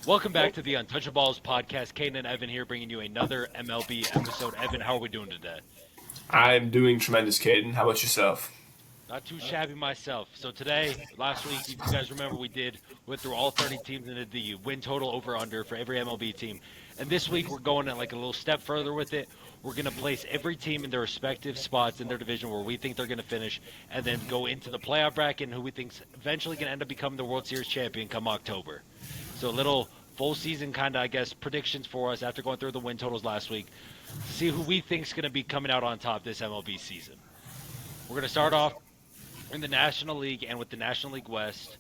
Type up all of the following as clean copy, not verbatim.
Welcome back to the Untouchaballs podcast. Caden and Evan here, bringing you another MLB episode. Evan, how are we doing today? I'm doing tremendous, Caden. How about yourself? Not too shabby myself. So today, last week, if you guys remember, went through all 30 teams and did the win total over under for every MLB team. And this week we're going like a little step further with it. We're going to place every team in their respective spots in their division where we think they're going to finish, and then go into the playoff bracket and who we think's eventually going to end up becoming the World Series champion come October. So a little full season kind of, I guess, predictions for us after going through the win totals last week. See who we think's going to be coming out on top this MLB season. We're going to start off in the National League and with the National League West,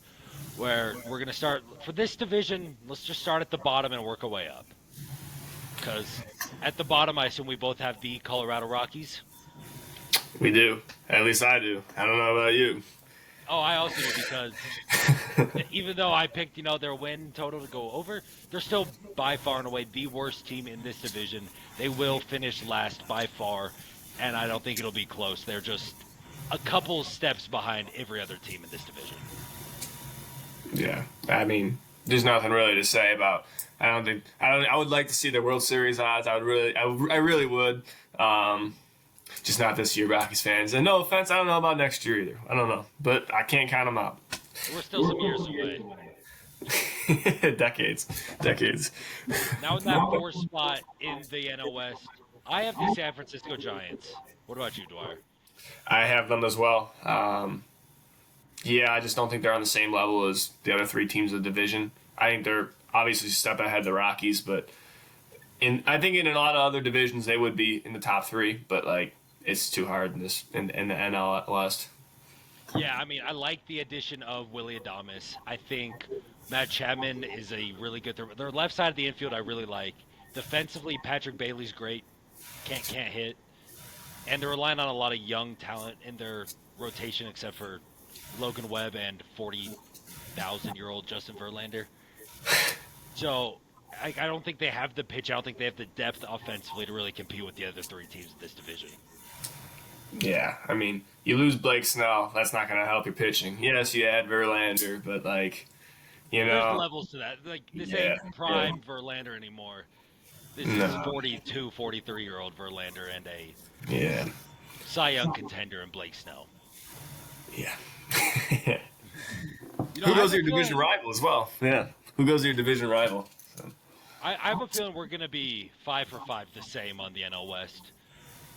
where we're going to start for this division. Let's just start at the bottom and work our way up. Because at the bottom, I assume we both have the Colorado Rockies. We do. At least I do. I don't know about you. Oh, I also do, because even though I picked, their win total to go over, they're still by far and away the worst team in this division. They will finish last by far, and I don't think it'll be close. They're just a couple steps behind every other team in this division. Yeah. I mean, there's nothing really to say about. I would like to see the World Series odds. I really would. Just not this year, Rockies fans. And no offense, I don't know about next year either. I don't know, but I can't count them out. We're still some years away. Decades. Now in that fourth spot in the NL West, I have the San Francisco Giants. What about you, Dwyer? I have them as well. Yeah, I just don't think they're on the same level as the other three teams of the division. I think they're obviously a step ahead of the Rockies, but I think in a lot of other divisions they would be in the top three, but it's too hard in the NL West. Yeah, I mean, I like the addition of Willy Adames. I think Matt Chapman is a really good. Their left side of the infield I really like. Defensively, Patrick Bailey's great. Can't hit. And they're relying on a lot of young talent in their rotation, except for Logan Webb and 40,000-year-old Justin Verlander. So I don't think they have the pitch. I don't think they have the depth offensively to really compete with the other three teams in this division. Yeah, I mean, you lose Blake Snell, that's not going to help your pitching. Yes, you add Verlander, but there's levels to that. This ain't prime Verlander anymore. This is 42, 43-year-old Verlander and a Cy Young contender in Blake Snell. Yeah. Who goes to your division rival as well? Yeah. Who goes to your division rival? So. I have a feeling we're going to be 5 for 5 the same on the NL West.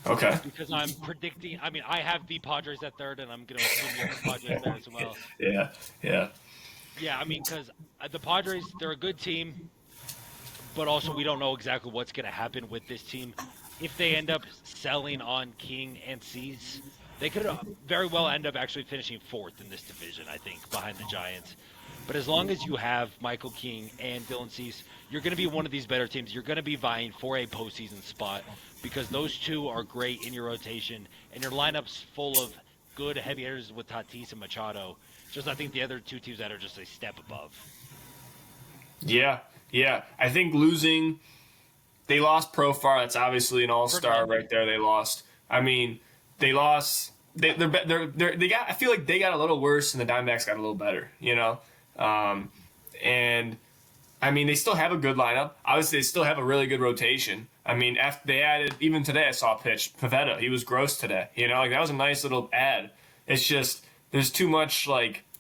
Okay. Because I'm predicting. I mean, I have the Padres at third, and I'm going to assume you have the Padres there as well. Yeah. Yeah, I mean, because the Padres, they're a good team, but also we don't know exactly what's going to happen with this team. If they end up selling on King and Cease, they could very well end up actually finishing fourth in this division, I think, behind the Giants. But as long as you have Michael King and Dylan Cease, you're going to be one of these better teams. You're going to be vying for a postseason spot because those two are great in your rotation, and your lineup's full of good heavy hitters with Tatis and Machado. Just I think the other two teams that are just a step above. Yeah. I think they lost Profar. That's obviously an all-star right there. They lost. I mean, they lost. They got. I feel like they got a little worse, and the Diamondbacks got a little better. And I mean, they still have a good lineup. Obviously, they still have a really good rotation. I mean, after they added, even today I saw a pitch, Pivetta. He was gross today. That was a nice little add. It's just there's too much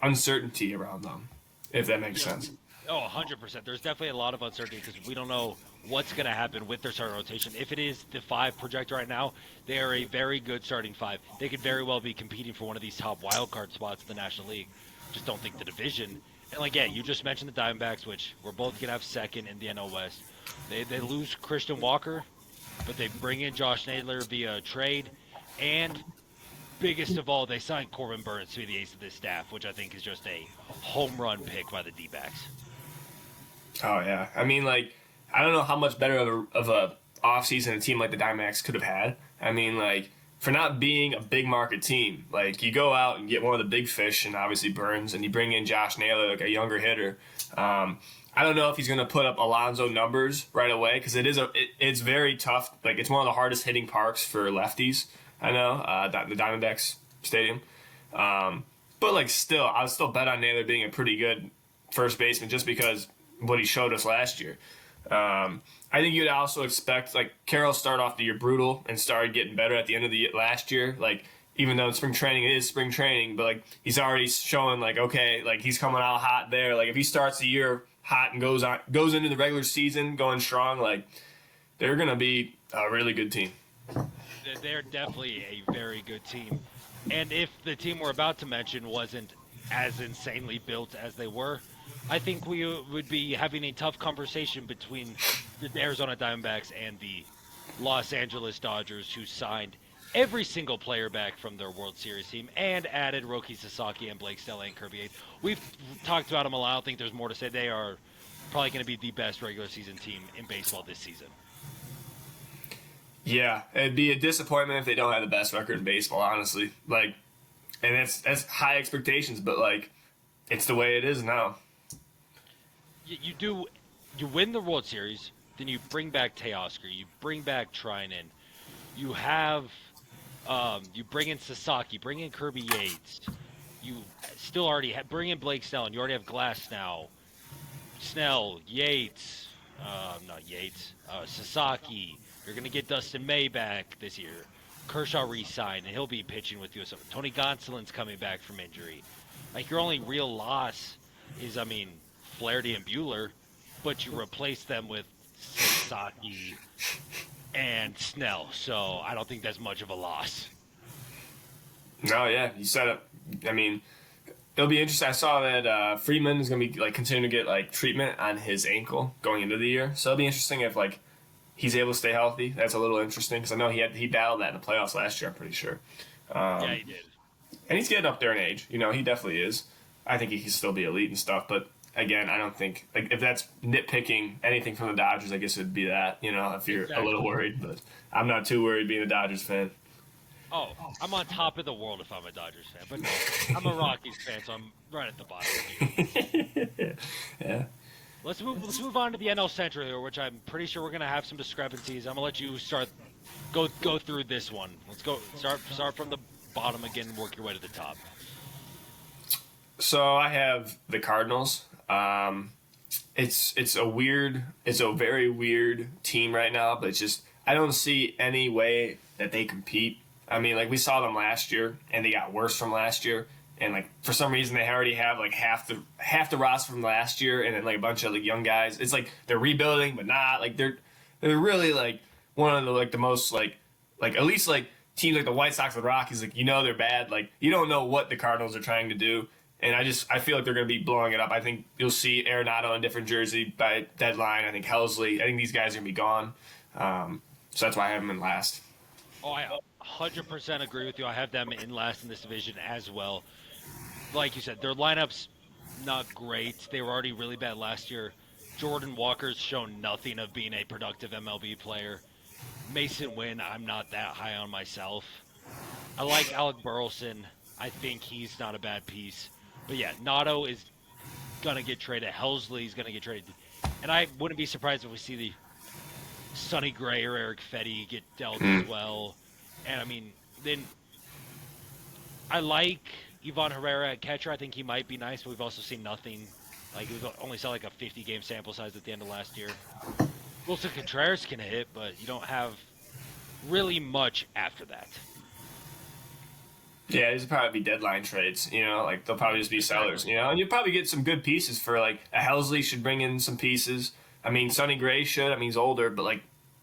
uncertainty around them, if that makes sense. Oh, 100%. There's definitely a lot of uncertainty because we don't know what's going to happen with their starting rotation. If it is the 5 projected right now, they are a very good starting 5. They could very well be competing for one of these top wild card spots in the National League. Just don't think the division. And you just mentioned the Diamondbacks, which we're both going to have second in the NL West. They lose Christian Walker, but they bring in Josh Naylor via trade. And biggest of all, they signed Corbin Burns to be the ace of this staff, which I think is just a home run pick by the D-backs. Oh, yeah. I mean, I don't know how much better of a offseason a team like the Diamondbacks could have had. I mean, for not being a big market team, you go out and get one of the big fish, and obviously Burns, and you bring in Josh Naylor, a younger hitter. I don't know if he's going to put up Alonso numbers right away because it's very tough. It's one of the hardest hitting parks for lefties. I know the Diamondbacks Stadium, but still, I would still bet on Naylor being a pretty good first baseman just because what he showed us last year. I think you'd also expect like Carroll start off the year brutal and started getting better at the end of the year, last year. Like even though spring training is spring training, but like he's already showing like okay, like he's coming out hot there. Like if he starts the year hot and goes into the regular season going strong, like they're gonna be a really good team. They're definitely a very good team. And if the team we're about to mention wasn't as insanely built as they were, I think we would be having a tough conversation between the Arizona Diamondbacks and the Los Angeles Dodgers, who signed every single player back from their World Series team and added Roki Sasaki and Blake Snell and Kirby Yates. We've talked about them a lot. I don't think there's more to say. They are probably going to be the best regular season team in baseball this season. Yeah, it'd be a disappointment if they don't have the best record in baseball, honestly. Like, and that's high expectations, but like, it's the way it is now. You win the World Series, then you bring back Teoscar, you bring back Trinan, you have, you bring in Sasaki, bring in Kirby Yates, you still already bring in Blake Snell, and you already have Glass now, Snell, Yates, not Yates, Sasaki. You're gonna get Dustin May back this year. Kershaw re-signed, and he'll be pitching with you. So Tony Gonsolin's coming back from injury. Like your only real loss is, Flaherty and Bueller, but you replace them with Sasaki and Snell. So I don't think that's much of a loss. No, yeah, you said it. I mean, it'll be interesting. I saw that Freeman is going to be like continuing to get like treatment on his ankle going into the year. So it'll be interesting if like he's able to stay healthy. That's a little interesting because I know he battled that in the playoffs last year. I'm pretty sure. Yeah, he did. And he's getting up there in age. You know, he definitely is. I think he can still be elite and stuff. But again, I don't think like if that's nitpicking anything from the Dodgers, I guess it'd be that. You know, if you're a little worried, but I'm not too worried being a Dodgers fan. Oh, I'm on top of the world if I'm a Dodgers fan, but no, I'm a Rockies fan, so I'm right at the bottom. Yeah. Let's move on to the NL Central here, which I'm pretty sure we're gonna have some discrepancies. I'm gonna let you go through this one. Let's go start from the bottom again and work your way to the top. So I have the Cardinals. It's a very weird team right now, but it's just I don't see any way that they compete. I mean, like we saw them last year, and they got worse from last year. And like for some reason, they already have like half the roster from last year, and then like a bunch of like young guys. It's like they're rebuilding, but not like they're really like one of the most like at least like teams like the White Sox or the Rockies. Like they're bad. Like you don't know what the Cardinals are trying to do, and I feel like they're going to be blowing it up. I think you'll see Arenado in a different jersey by deadline. I think Helsley. I think these guys are going to be gone. So that's why I have them in last. Oh, I 100% agree with you. I have them in last in this division as well. Like you said, their lineup's not great. They were already really bad last year. Jordan Walker's shown nothing of being a productive MLB player. Mason Wynn, I'm not that high on myself. I like Alec Burleson. I think he's not a bad piece. But yeah, Nato is going to get traded. Helsley's going to get traded. And I wouldn't be surprised if we see the Sonny Gray or Eric Fetty get dealt as well. And then I like Ivan Herrera at catcher. I think he might be nice, but we've also seen nothing. Like we only saw like a 50-game sample size at the end of last year. Wilson Contreras can hit, but you don't have really much after that. Yeah, these will probably be deadline trades. Like they'll probably just be sellers. And you'll probably get some good pieces for like a Helsley should bring in some pieces. Sonny Gray should. He's older, but like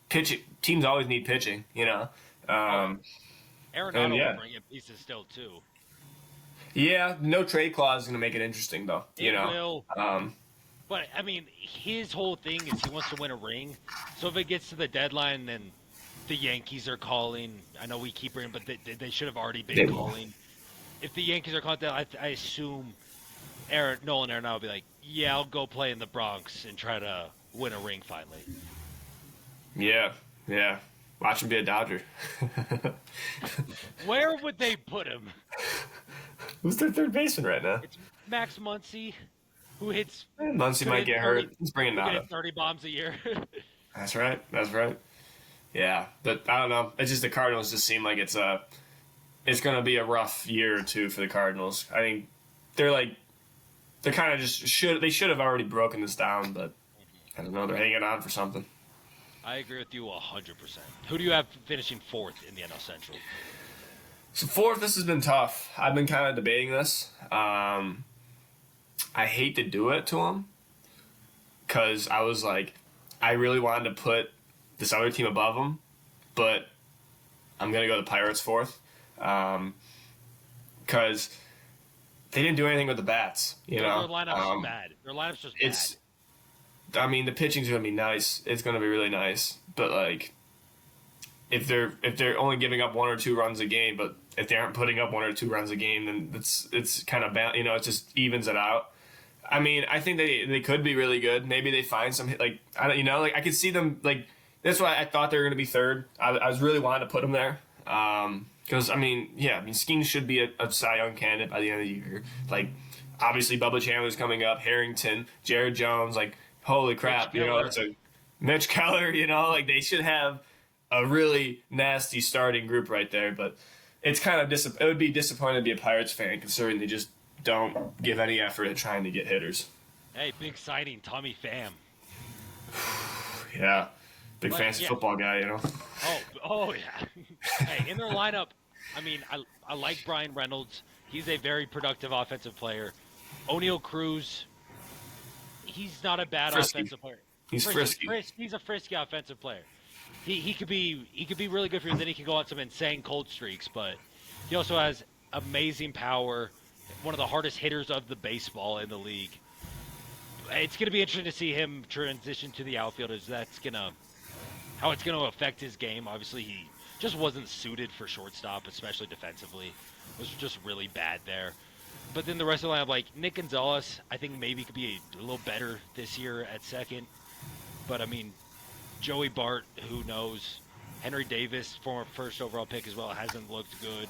pitching teams always need pitching. Arenado will bring in pieces still too. Yeah, no trade clause is gonna make it interesting though. It will. But his whole thing is he wants to win a ring. So if it gets to the deadline, then the Yankees are calling. I know we keep bringing, but they should have already been calling. If the Yankees are calling, I assume Nolan Arenado will be like, yeah, I'll go play in the Bronx and try to win a ring finally. Yeah. Watch him be a Dodger. Where would they put him? Who's their third baseman right now? It's Max Muncy, who hits. Muncy might get hurt. He's bringing Nato. 30 bombs a year. That's right. Yeah, but I don't know. It's just the Cardinals just seem like it's going to be a rough year or two for the Cardinals. I think they're like they're kind of just should have already broken this down, but I don't know. They're hanging on for something. I agree with you 100%. Who do you have finishing fourth in the NL Central? So fourth, this has been tough. I've been kind of debating this. I hate to do it to them because I was like, I really wanted to put this other team above them, but I'm gonna go the Pirates fourth because they didn't do anything with the bats. You know, Their lineup's bad. Their lineup's just bad. I mean, the pitching's gonna be nice. It's gonna be really nice, but like, if they're only giving up 1 or 2 runs a game, but if they aren't putting up 1 or 2 runs a game, then it's kind of bad. You know, it just evens it out. I mean, I think they could be really good. Maybe they find some like I don't, you know, like I could see them like. That's why I thought they were going to be third. I was really wanting to put them there because Skeen should be a Cy Young candidate by the end of the year. Like, obviously, Bubba Chandler's coming up, Harrington, Jared Jones. Like, holy crap, you know, it's a Mitch Keller. You know, like they should have a really nasty starting group right there. But it's kind of it would be disappointing to be a Pirates fan considering they just don't give any effort at trying to get hitters. Hey, big signing, Tommy Pham. Yeah. Big fantasy football guy, you know. Oh yeah. Hey, in their lineup, I mean, I like Brian Reynolds. He's a very productive offensive player. O'Neal Cruz, he's not a bad offensive player. He's frisky. He's a frisky offensive player. He could be really good for you. And then he could go on some insane cold streaks, but he also has amazing power. One of the hardest hitters of the baseball in the league. It's going to be interesting to see him transition to the outfield. How it's going to affect his game. Obviously, he just wasn't suited for shortstop, especially defensively. Was just really bad there. But then the rest of the lineup, like Nick Gonzalez, I think maybe could be a little better this year at second. But I mean, Joey Bart, who knows? Henry Davis, former first overall pick as well, hasn't looked good.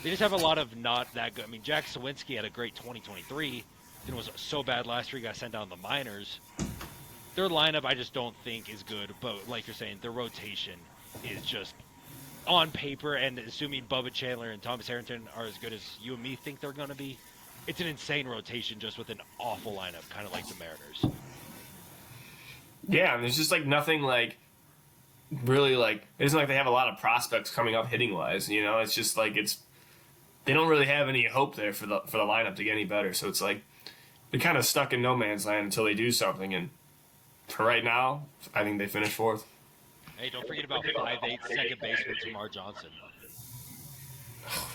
They just have a lot of not that good. I mean, Jack Sawinski had a great 2023. Then was so bad last year, he got sent down to the minors. Their lineup, I just don't think is good. But like you're saying, their rotation is just on paper, and assuming Bubba Chandler and Thomas Harrington are as good as you and me think they're going to be, it's an insane rotation just with an awful lineup, kind of like the Mariners. Yeah, and there's just like nothing like really like it isn't like they have a lot of prospects coming up hitting wise. You know, it's just like they don't really have any hope there for the lineup to get any better. So it's like they're kind of stuck in no man's land until they do something. And for right now, I think they finished fourth. Hey, don't forget about 5'8" second baseman Tamar Johnson.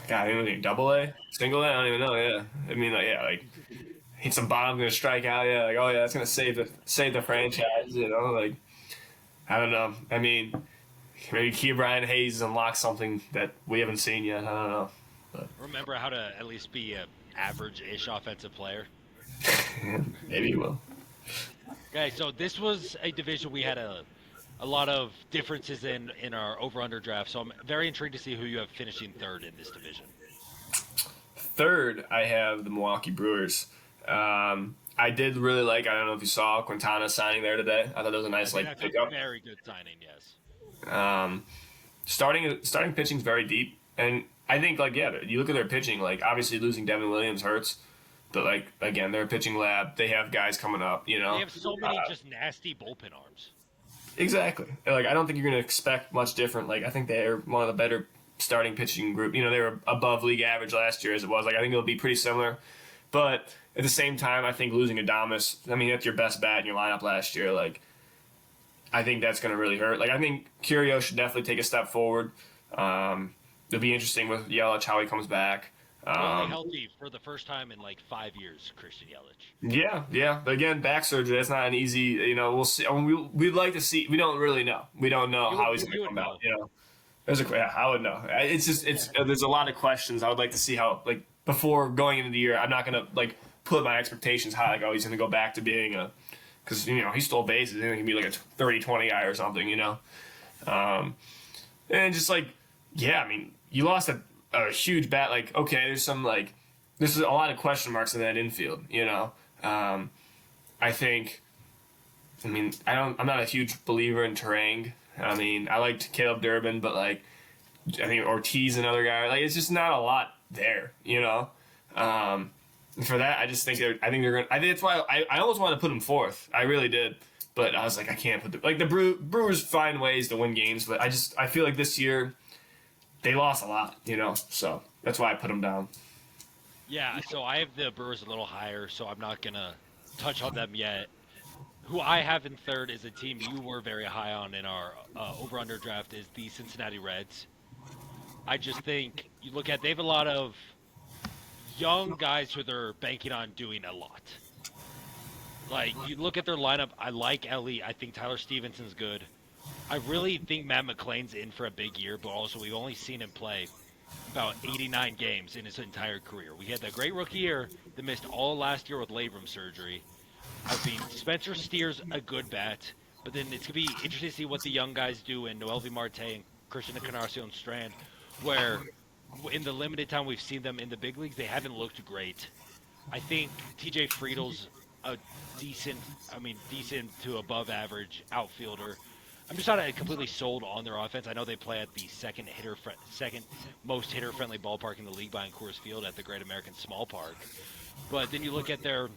God, anything double A, single A? I don't even know. Yeah, I mean, like hit some bomb, gonna strike out. Yeah, like that's gonna save the franchise. You know, like I don't know. I mean, maybe Ke'Bryan Hayes unlocks something that we haven't seen yet. I don't know. But remember how to at least be an average-ish offensive player. Maybe you will. Okay, so this was a division we had a lot of differences in our over-under draft, so I'm very intrigued to see who you have finishing third in this division. Third, I have the Milwaukee Brewers. I did really like, I don't know if you saw Quintana signing there today. I thought that was a nice pickup. Very good signing, yes. Starting pitching's very deep, and I think you look at their pitching, like obviously losing Devin Williams hurts. But, like, again, they're a pitching lab. They have guys coming up, you know. They have so many just nasty bullpen arms. Exactly. Like, I don't think you're going to expect much different. Like, I think they're one of the better starting pitching group. You know, they were above league average last year as it was. Like, I think it'll be pretty similar. But at the same time, I think losing Adames, I mean, that's your best bat in your lineup last year. Like, I think that's going to really hurt. Like, I think Curio should definitely take a step forward. It'll be interesting with Yelich, how he comes back. Healthy for the first time in like 5 years, Christian Yelich. Yeah. But again, back surgery, that's not an easy, you know, we'll see. I mean, we'd like to see, we don't really know. We don't know how he's going to come out, you know. I would know. There's a lot of questions. I would like to see how, like, before going into the year, I'm not going to, like, put my expectations high, like, he's going to go back to being because, you know, he stole bases, and he can be like a 30-20 guy or something, you know. And just like, I mean, you lost a huge bat, like, okay, there's some, like, this is a lot of question marks in that infield, you know. I'm not a huge believer in Terang. I mean, I liked Caleb Durbin, but, like, I think Ortiz, another guy, like, it's just not a lot there, you know. And for that, I just think I think they're going. I think that's why I almost wanted to put them fourth. I really did, but I was like, I can't put the Brewers find ways to win games, but I feel like this year they lost a lot, So that's why I put them down. Yeah, so I have the Brewers a little higher, so I'm not gonna touch on them yet. Who I have in third is a team you were very high on in our over/under draft is the Cincinnati Reds. I just think you look at they have a lot of young guys who they're banking on doing a lot. Like you look at their lineup, I like Ellie. I think Tyler Stevenson's good. I really think Matt McClain's in for a big year, but also we've only seen him play about 89 games in his entire career. We had that great rookie year that missed all last year with labrum surgery. I mean, Spencer Steer's a good bet, but then it's going to be interesting to see what the young guys do in Noelvi Marte and Christian Encarnacion Strand, where in the limited time we've seen them in the big leagues, they haven't looked great. I think TJ Friedel's a decent to above average outfielder. I'm just not completely sold on their offense. I know they play at the second most hitter friendly ballpark in the league behind Coors Field at the Great American Small Park. But then you look at their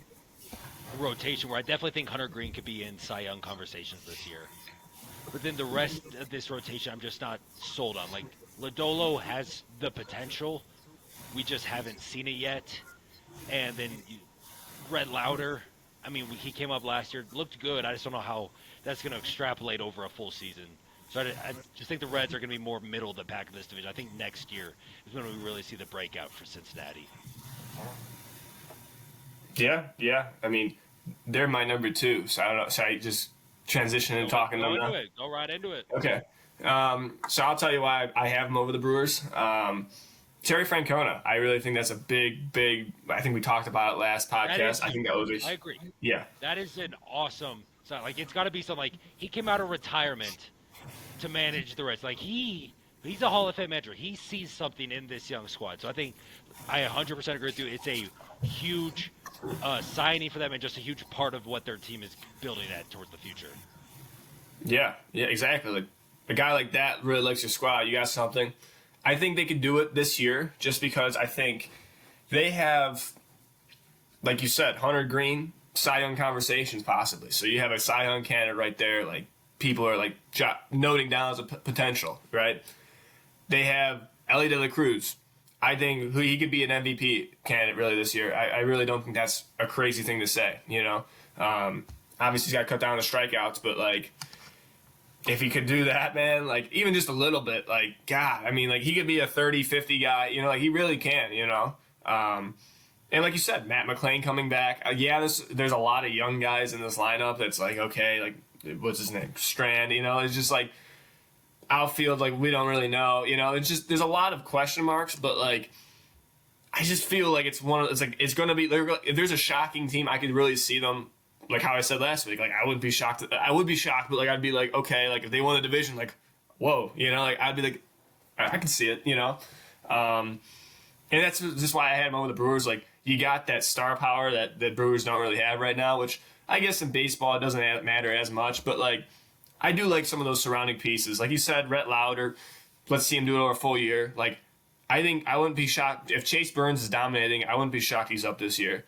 rotation, where I definitely think Hunter Green could be in Cy Young conversations this year. But then the rest of this rotation, I'm just not sold on. Like Lodolo has the potential, we just haven't seen it yet. And then Red Lauder, I mean, he came up last year, looked good. I just don't know how that's going to extrapolate over a full season. So I just think the Reds are going to be more middle of the pack of this division. I think next year is when we really see the breakout for Cincinnati. Yeah. I mean, they're my number two. So I don't know. Should I just transition and talking them now? Go right into it. Okay. So I'll tell you why I have them over the Brewers. Terry Francona, I really think that's a big. I think we talked about it last podcast. I think that was I agree. Yeah. That is an awesome. So like it's got to be something like he came out of retirement to manage the Reds. Like he's a Hall of Fame manager. He sees something in this young squad. So I think I 100% agree with you. It's a huge signing for them and just a huge part of what their team is building at towards the future. Yeah, exactly. Like a guy like that really likes your squad. You got something. I think they could do it this year just because I think they have, like you said, Hunter Green, Cy Young conversations possibly. So you have a Cy Young candidate right there. Like people are like noting down as a potential, right? They have Ellie De La Cruz. I think he could be an MVP candidate really this year. I really don't think that's a crazy thing to say, Obviously, he's got to cut down the strikeouts, but like, if he could do that, man, like even just a little bit, like God, I mean, like he could be a 30-50 guy, like he really can, And like you said, Matt McClain coming back. There's a lot of young guys in this lineup. That's like okay, like what's his name, Strand. It's just like outfield, like we don't really know. It's just there's a lot of question marks, but like I just feel like it's going to be. If there's a shocking team, I could really see them. Like how I said last week, like I would be shocked, but like I'd be like, okay, like if they won the division, like, whoa, like I'd be like, I can see it, and that's just why I had them over the Brewers. Like you got that star power that Brewers don't really have right now, which I guess in baseball it doesn't matter as much, but like I do like some of those surrounding pieces. Like you said, Rhett Lauder, let's see him do it over a full year. Like I think I wouldn't be shocked if Chase Burns is dominating. I wouldn't be shocked he's up this year.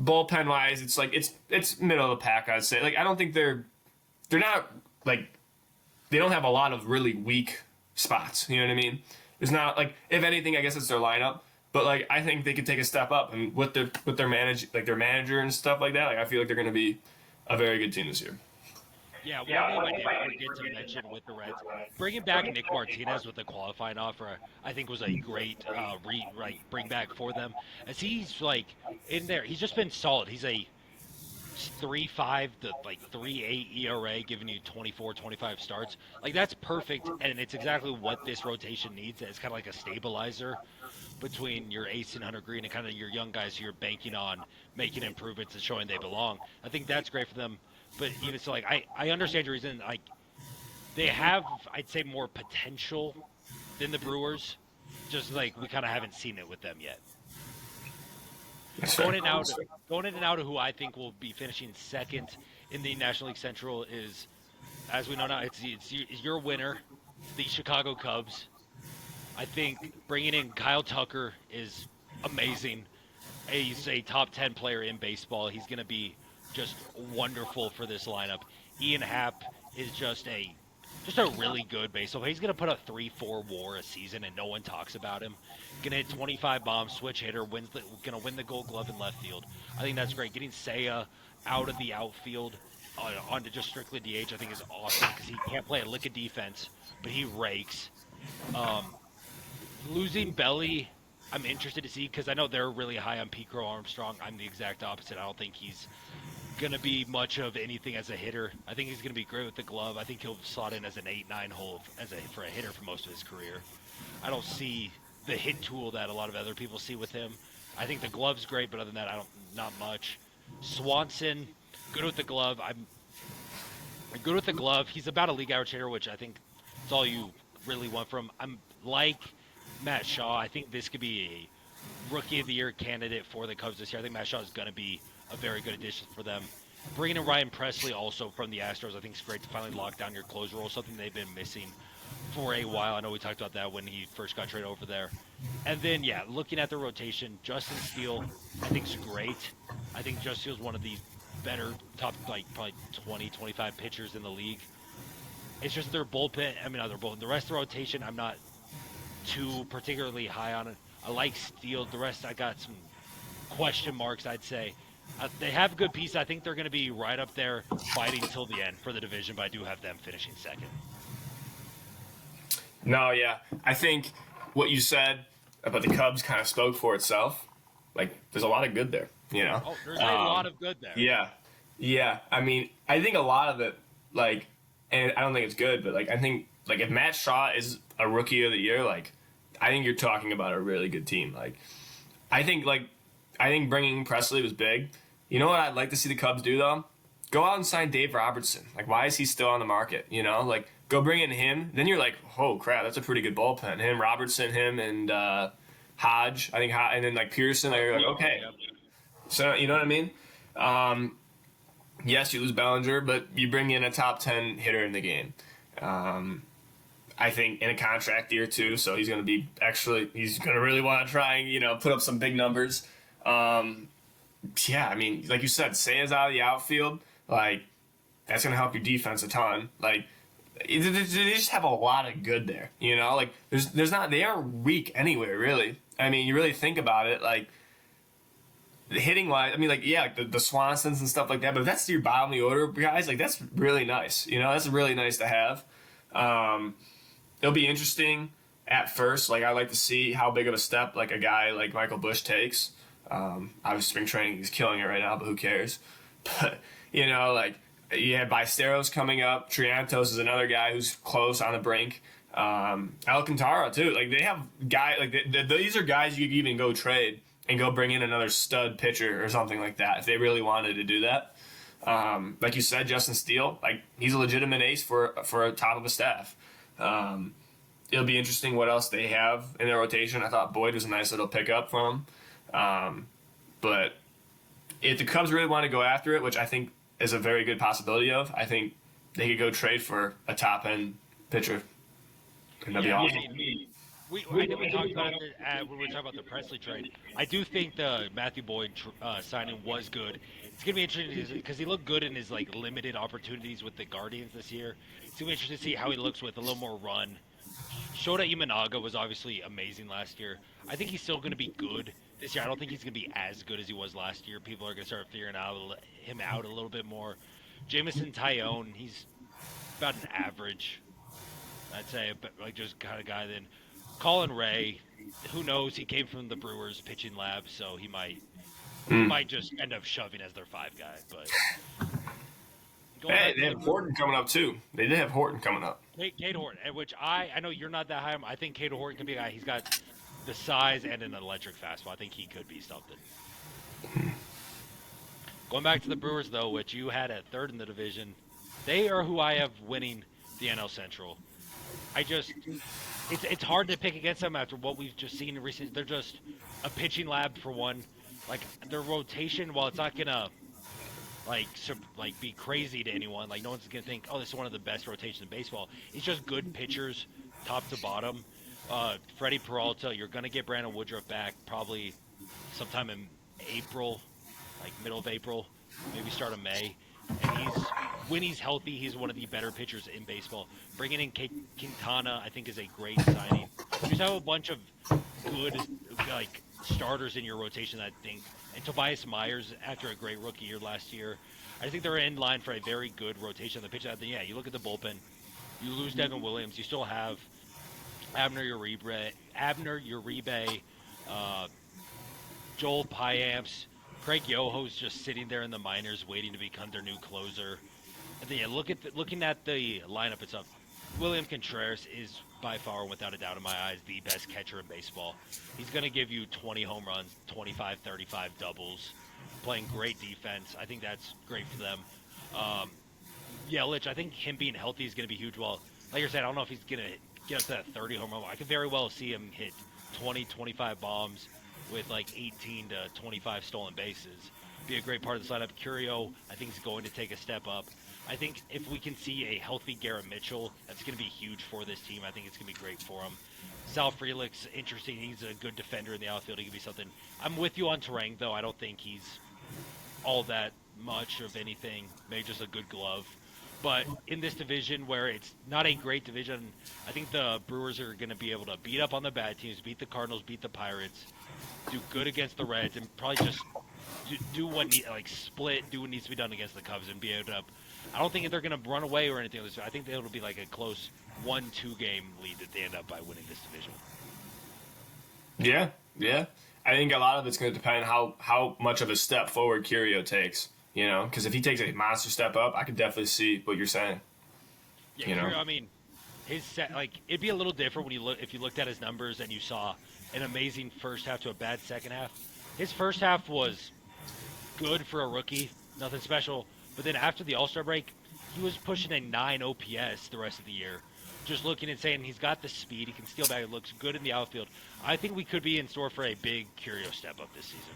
Bullpen wise, it's like it's middle of the pack. I'd say. Like I don't think they're not like they don't have a lot of really weak spots. You know what I mean? It's not like if anything, I guess it's their lineup. But like I think they could take a step up, and with their manager and stuff like that. Like I feel like they're going to be a very good team this year. Yeah, one name I did forget to mention with the Reds, bringing back Nick Martinez with the qualifying offer, I think was a great bring back for them. As he's like in there, he's just been solid. He's a 3.5 to like 3.8 ERA, giving you 24, 25 starts. Like that's perfect, and it's exactly what this rotation needs. It's kind of like a stabilizer between your ace and Hunter Green and kind of your young guys who you're banking on making improvements and showing they belong. I think that's great for them. But even so, like I understand your reason. Like they have, I'd say, more potential than the Brewers. Just like we kind of haven't seen it with them yet. Going in and out of who I think will be finishing second in the National League Central is, as we know now, it's your winner, the Chicago Cubs. I think bringing in Kyle Tucker is amazing. He's a top 10 player in baseball. He's going to be just wonderful for this lineup. Ian Happ is just a really good baseball. He's going to put a 3-4 WAR a season, and no one talks about him. Going to hit 25 bombs, switch hitter, going to win the Gold Glove in left field. I think that's great. Getting Seiya out of the outfield onto just strictly DH, I think is awesome because he can't play a lick of defense, but he rakes. Um, Losing Belly, I'm interested to see because I know they're really high on Pete Crow Armstrong. I'm the exact opposite. I don't think he's gonna be much of anything as a hitter. I think he's gonna be great with the glove. I think he'll slot in as an 8-9 hole for a hitter for most of his career. I don't see the hit tool that a lot of other people see with him. I think the glove's great, but other than that, I don't not much. Swanson, good with the glove. I'm good with the glove. He's about a league average hitter, which I think is all you really want from him. I'm like Matt Shaw. I think this could be a rookie of the year candidate for the Cubs this year. I think Matt Shaw is going to be a very good addition for them. Bringing in Ryan Presley also from the Astros, I think it's great to finally lock down your closer role, something they've been missing for a while. I know we talked about that when he first got traded over there. And then, yeah, looking at the rotation, Justin Steele, I think is great. I think Justin Steele's one of the better top, like, probably 20, 25 pitchers in the league. It's just their bullpen. I mean, not their bullpen. The rest of the rotation, I'm not too particularly high on it. I like Steele. The rest, I got some question marks, I'd say. They have good pieces. I think they're going to be right up there fighting till the end for the division, but I do have them finishing second. No, yeah. I think what you said about the Cubs kind of spoke for itself. Like, there's a lot of good there, you know? Oh, there's a lot of good there. Yeah. Yeah. I mean, I think a lot of it, like, and I don't think it's good, but, like, I think, like, if Matt Shaw is a rookie of the year, like, I think you're talking about a really good team. Like, I think bringing Presley was big. You know what I'd like to see the Cubs do, though? Go out and sign Dave Robertson. Like, why is he still on the market, you know? Like, go bring in him. Then you're like, oh, crap, that's a pretty good bullpen. Him, Robertson, him, and Hodge. I think, and then, like, Pearson. Like, you're like, okay. So, you know what I mean? Yes, you lose Bellinger, but you bring in a top 10 hitter in the game. I think in a contract year, too, so he's going to really want to try and, you know, put up some big numbers. Yeah, I mean, like you said, Seiya's out of the outfield. Like, that's going to help your defense a ton. Like, they just have a lot of good there, you know? Like, there's not, they aren't weak anywhere, really. I mean, you really think about it, like, the hitting wise, I mean, like, yeah, like the Swansons and stuff like that, but if that's your bottom of the order guys, like, that's really nice. You know, that's really nice to have. It'll be interesting at first. Like, I like to see how big of a step, like, a guy like Michael Busch takes. Obviously, spring training, he's killing it right now, but who cares? But, you know, like, you have Ballesteros coming up. Triantos is another guy who's close on the brink. Alcantara, too. Like, they have guys, like, these are guys you could even go trade and go bring in another stud pitcher or something like that if they really wanted to do that. Like you said, Justin Steele, like, he's a legitimate ace for a top of a staff. It'll be interesting what else they have in their rotation. I thought Boyd was a nice little pickup from them. But if the Cubs really want to go after it, which I think is a very good possibility of, I think they could go trade for a top-end pitcher. And that'd be awesome. I know we talked about it when we were talking about the Presley trade. I do think the Matthew Boyd signing was good. It's going to be interesting because he looked good in his, like, limited opportunities with the Guardians this year. It's going to be interesting to see how he looks with a little more run. Shota Imanaga was obviously amazing last year. I think he's still going to be good this year. I don't think he's going to be as good as he was last year. People are going to start figuring him out a little bit more. Jamison Tyone, he's about an average, I'd say, but like just kind of guy. Then Colin Ray, who knows? He came from the Brewers pitching lab, so he might just end up shoving as their 5 guy. But hey, they have Horton coming up too. They did have Horton coming up. Cade Horton, which I know you're not that high on. I think Cade Horton could be a guy. He's got the size and an electric fastball. I think he could be something. Going back to the Brewers, though, which you had at third in the division, they are who I have winning the NL Central. It's hard to pick against them after what we've just seen in recent. They're just a pitching lab for one. Like, their rotation, while it's not gonna like be crazy to anyone, like no one's gonna think, oh, this is one of the best rotations in baseball. It's just good pitchers, top to bottom. Freddie Peralta, you're gonna get Brandon Woodruff back probably sometime in April, like middle of April, maybe start of May. And when he's healthy, he's one of the better pitchers in baseball. Bringing in Quintana, I think, is a great signing. You just have a bunch of good like starters in your rotation, I think. And Tobias Myers, after a great rookie year last year, I think they're in line for a very good rotation on the pitch. Yeah, you look at the bullpen. You lose Devin Williams. You still have Abner Uribe, uh, Joel Pyamps, Craig Yoho's just sitting there in the minors waiting to become their new closer. And then, yeah, looking at the lineup itself, William Contreras is by far, without a doubt in my eyes, the best catcher in baseball. He's going to give you 20 home runs, 25, 35 doubles, playing great defense. I think that's great for them. Um, Yelich, I think him being healthy is going to be huge. Well, like I said, I don't know if he's going to get up to that 30 home run. I could very well see him hit 20, 25 bombs with like 18 to 25 stolen bases. Be a great part of the lineup. Curio, I think, is going to take a step up. I think if we can see a healthy Garrett Mitchell, that's going to be huge for this team. I think it's going to be great for him. Sal Frelick's interesting. He's a good defender in the outfield. He could be something. I'm with you on Terang, though. I don't think he's all that much of anything. Maybe just a good glove. But in this division where it's not a great division, I think the Brewers are going to be able to beat up on the bad teams, beat the Cardinals, beat the Pirates, do good against the Reds, and probably just do split, do what needs to be done against the Cubs and be able to. I don't think they're going to run away or anything. I think it'll be like a close 1-2 game lead that they end up by winning this division. Yeah. I think a lot of it's going to depend how much of a step forward Curio takes. Because if he takes a monster step up, I could definitely see what you're saying. Yeah, Curio, I mean, it'd be a little different when if you looked at his numbers and you saw an amazing first half to a bad second half. His first half was good for a rookie, nothing special. But then after the All-Star break, he was pushing a 9 OPS the rest of the year. Just looking and saying he's got the speed, he can steal back, it looks good in the outfield. I think we could be in store for a big Curio step up this season.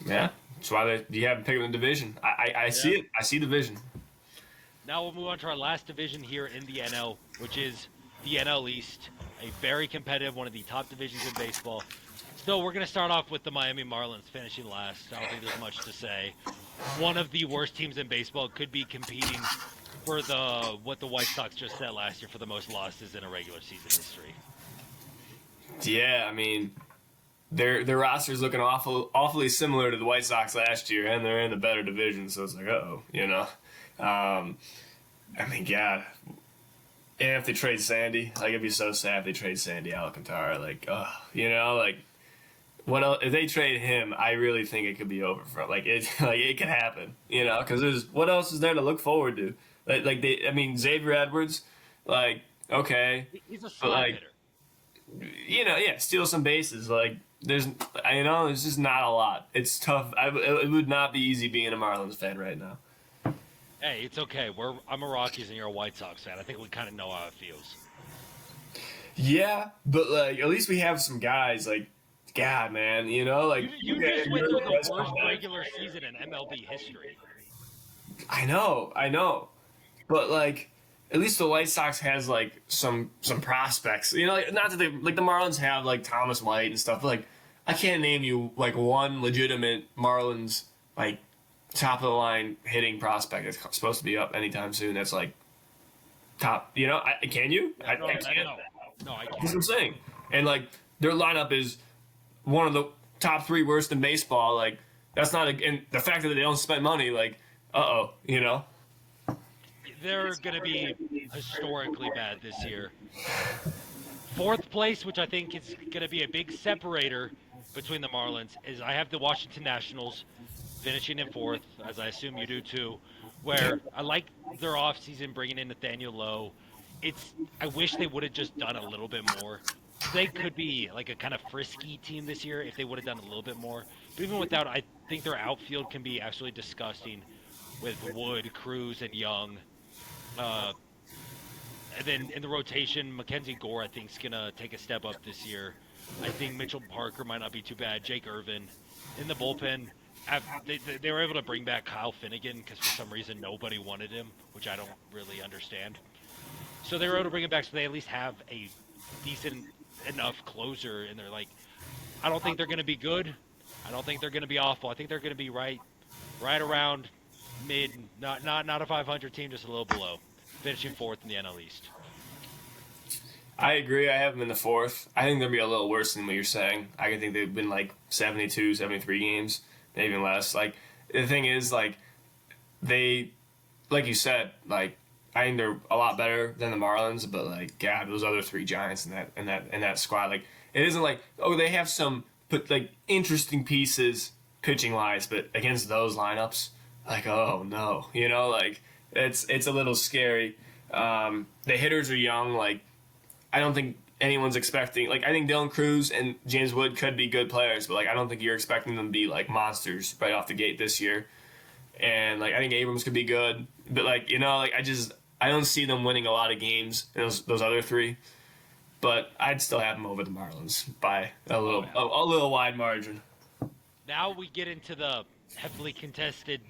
Yeah, that's why you haven't picked him in the division. I see it. I see the vision. Now we'll move on to our last division here in the NL, which is the NL East, a very competitive, one of the top divisions in baseball. So we're going to start off with the Miami Marlins finishing last. I don't think there's much to say. One of the worst teams in baseball could be competing for what the White Sox just set last year for the most losses in a regular season history. Yeah, I mean, their roster's looking awfully similar to the White Sox last year, and they're in a better division, so it's like, I mean, God. And if they trade Sandy, it'd be so sad if they trade Sandy Alcantara. What else? If they trade him, I really think it could be over for it could happen, because what else is there to look forward to? Xavier Edwards, okay, he's a slide hitter. Steal some bases. There's just not a lot. It's tough. It would not be easy being a Marlins fan right now. Hey, it's okay. I'm a Rockies and you're a White Sox fan. I think we kind of know how it feels. Yeah, but at least we have some guys God, man, you just went through the worst regular season in MLB history. I know, but at least the White Sox has some prospects. Not that they the Marlins have Thomas White and stuff. But, I can't name you one legitimate Marlins top of the line hitting prospect that's supposed to be up anytime soon. That's top. Can you? No, I can't. No, I can't. That's what I'm saying. And their lineup is one of the top 3 worst in baseball. That's not and the fact that they don't spend money. They're going to be historically bad this year. 4th place, which I think is going to be a big separator between the Marlins, is I have the Washington Nationals finishing in 4th, as I assume you do too, where I like their offseason bringing in Nathaniel Lowe. I wish they would have just done a little bit more. They could be a kind of frisky team this year if they would have done a little bit more. But even without, I think their outfield can be absolutely disgusting with Wood, Cruz, and Young. And then in the rotation, Mackenzie Gore, I think, is going to take a step up this year. I think Mitchell Parker might not be too bad. Jake Irvin. In the bullpen, they were able to bring back Kyle Finnegan because for some reason nobody wanted him, which I don't really understand. So they were able to bring him back so they at least have a decent enough closer. And they're I don't think they're going to be good. I don't think they're going to be awful. I think they're going to be right around mid, not a 500 team, just a little below, finishing fourth in the NL East. I agree. I have them in the fourth. I think they'll be a little worse than what you're saying. I think they've been like 72, 73 games, maybe even less. Like the thing is, like they, like you said, like I think they're a lot better than the Marlins. But like, God, those other three Giants in that squad, like it isn't like they have some like interesting pieces pitching wise, but against those lineups, like oh no, like it's a little scary. The hitters are young, like. I don't think anyone's expecting I think Dylan Cruz and James Wood could be good players, but I don't think you're expecting them to be like monsters right off the gate this year. And I think Abrams could be good, but I don't see them winning a lot of games. Those other three, but I'd still have them over the Marlins by a little wide margin. Now we get into the heavily contested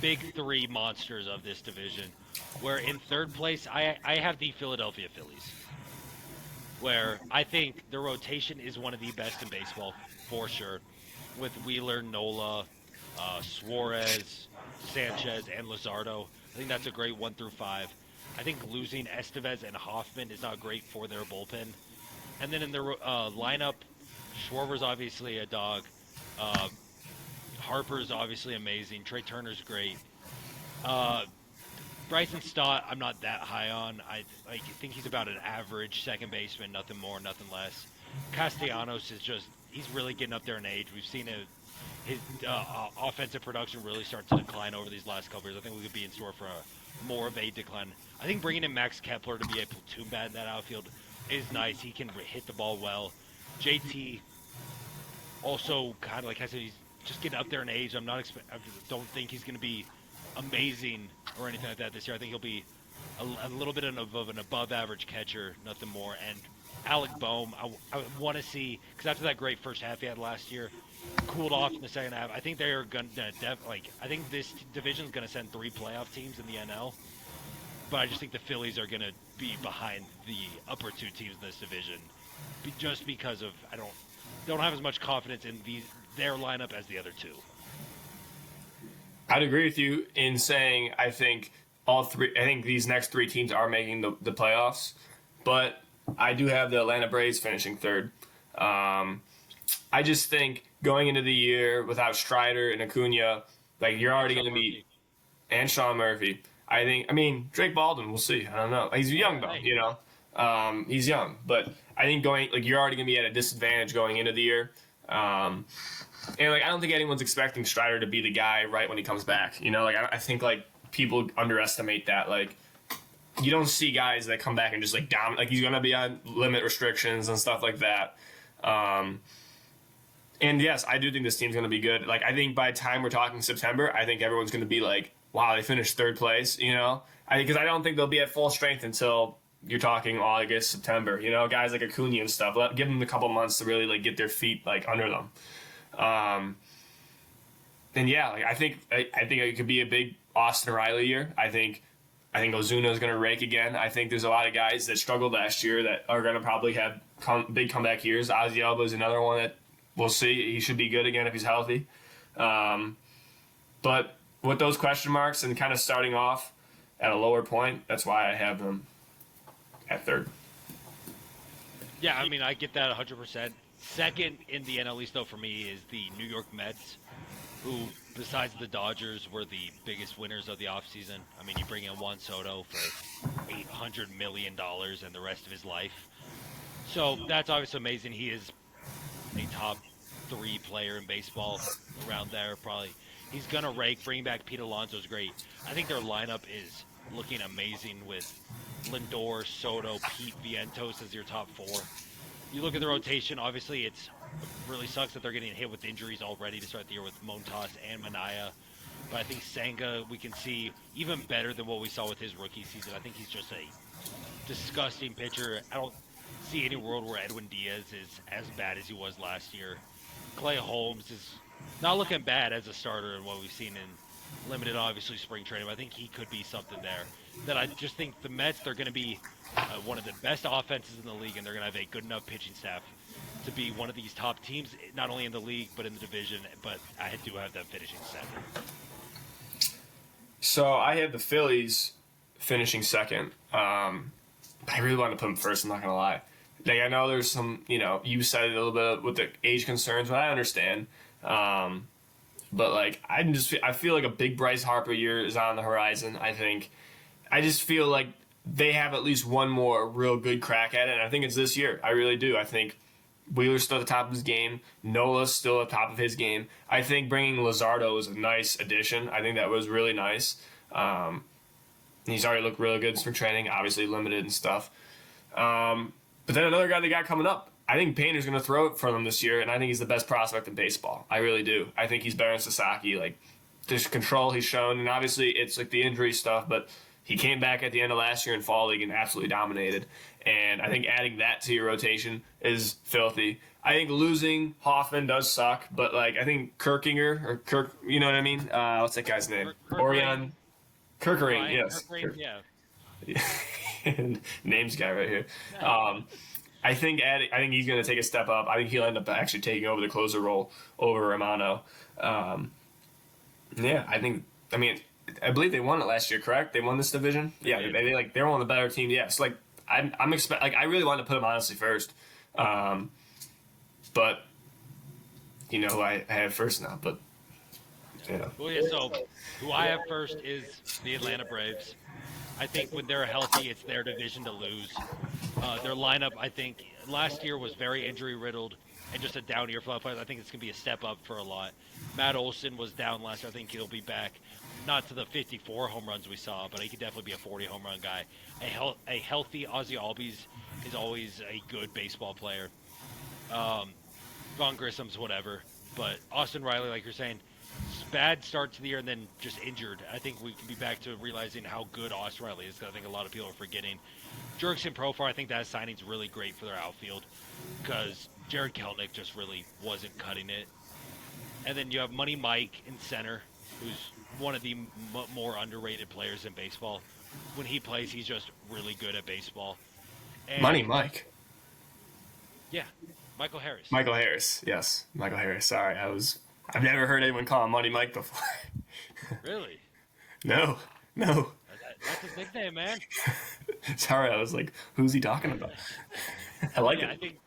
big three monsters of this division, where in third place I have the Philadelphia Phillies, where I think the rotation is one of the best in baseball, for sure, with Wheeler, Nola, Suarez, Sanchez, and Luzardo. I think that's a great 1 through 5. I think losing Estevez and Hoffman is not great for their bullpen. And then in the lineup, Schwarber's obviously a dog. Harper's obviously amazing. Trey Turner's great. Bryson Stott, I'm not that high on. I think he's about an average second baseman, nothing more, nothing less. Castellanos is he's really getting up there in age. We've seen his offensive production really start to decline over these last couple years. I think we could be in store for more of a decline. I think bringing in Max Kepler to be a platoon bat in that outfield is nice. He can hit the ball well. JT also kind of like I said, he's just getting up there in age. I don't think he's going to be amazing or anything like that this year. I think he'll be a little bit of an above average catcher, nothing more. And Alec Boehm, I want to see, because after that great first half he had last year, cooled off in the second half. I think they're going to I think this division is going to send 3 playoff teams in the NL. But I just think the Phillies are going to be behind the upper 2 teams in this division, just because of I don't have as much confidence in their lineup as the other 2. I'd agree with you in saying I think these next 3 teams are making the playoffs, but I do have the Atlanta Braves finishing third. I just think going into the year without Strider and Acuna, you're already going to be, and Sean Murphy. I mean Drake Baldwin. We'll see. I don't know. He's young though, he's young, but I think you're already going to be at a disadvantage going into the year. And I don't think anyone's expecting Strider to be the guy right when he comes back. I think people underestimate that. You don't see guys that come back and just dominate. He's gonna be on limit restrictions and stuff like that. And yes, I do think this team's gonna be good. I think by the time we're talking September, I think everyone's gonna be wow, they finished third place. Because I don't think they'll be at full strength until you're talking August, September. Guys like Acuna and stuff. Give them a couple months to really get their feet under them. And yeah, I think it could be a big Austin Riley year. I think Ozuna is going to rake again. I think there's a lot of guys that struggled last year that are going to probably have big comeback years. Ozzy Alba is another one that we'll see. He should be good again if he's healthy. But with those question marks and kind of starting off at a lower point, that's why I have them at third. Yeah, I mean, I get that 100%. Second in the NL East, though, for me is the New York Mets, who, besides the Dodgers, were the biggest winners of the offseason. I mean, you bring in Juan Soto for $800 million and the rest of his life. So that's obviously amazing. He is a top 3 player in baseball around there, probably. He's going to rake. Bringing back Pete Alonso is great. I think their lineup is looking amazing with Lindor, Soto, Pete Vientos as your top 4. You look at the rotation, obviously it really sucks that they're getting hit with injuries already to start the year with Montas and Manaya. But I think Senga, we can see even better than what we saw with his rookie season. I think he's just a disgusting pitcher. I don't see any world where Edwin Diaz is as bad as he was last year. Clay Holmes is not looking bad as a starter in what we've seen in limited, obviously, spring training. But I think he could be something there. That I just think the Mets, they're going to be one of the best offenses in the league, and they're going to have a good enough pitching staff to be one of these top teams, not only in the league but in the division. But I do have them finishing second. So I had the Phillies finishing second. I really wanted to put them first. I'm not gonna lie. Like I know there's some, you said it a little bit with the age concerns, but I understand. But like I feel like a big Bryce Harper year is on the horizon. I just feel like they have at least one more real good crack at it, and I think it's this year. I really do. I think Wheeler's still at the top of his game. Nola's still at the top of his game. I think bringing Luzardo was a nice addition. I think that was really nice. He's already looked really good in spring training, obviously limited and stuff. But then another guy they got coming up, I think Painter's going to throw it for them this year, and I think he's the best prospect in baseball. I really do. I think he's better than Sasaki. Like, there's control he's shown, and obviously it's like the injury stuff, but he came back at the end of last year in fall league and absolutely dominated. And I think adding that to your rotation is filthy. I think losing Hoffman does suck, but like I think you know what I mean? What's that guy's name? Orion Kirkering, yes. Yeah. Names guy right here. I think he's going to take a step up. I think he'll end up actually taking over the closer role over Romano. I believe they won it last year, correct? They won this division. Yeah, they're one of the better teams. Yeah, so like I really wanted to put them honestly first, but you know who I have first now. But Well, yeah. So who I have first is the Atlanta Braves. I think when they're healthy, it's their division to lose. Their lineup, I think, last year was very injury riddled and just a down year for a lot of players. I think it's going to be a step up for a lot. Matt Olson was down last year. I think he'll be back. Not to the 54 home runs we saw, but he could definitely be a 40 home run guy. A healthy Ozzy Albies is always a good baseball player. Von Grissom's whatever. But Austin Riley, like you're saying, bad start to the year and then just injured. I think we can be back to realizing how good Austin Riley is. I think a lot of people are forgetting. Jurickson Profar, I think that signing's really great for their outfield because Jared Kelenic just really wasn't cutting it. And then you have Money Mike in center, who's one of the more underrated players in baseball. When he plays, he's just really good at baseball. And, Money Mike. Yeah, Michael Harris. Michael Harris, yes, Michael Harris. Sorry, I've never heard anyone call him Money Mike before. Really? No. That's his nickname, man. Sorry, I was like, who's he talking about? I like it. I think,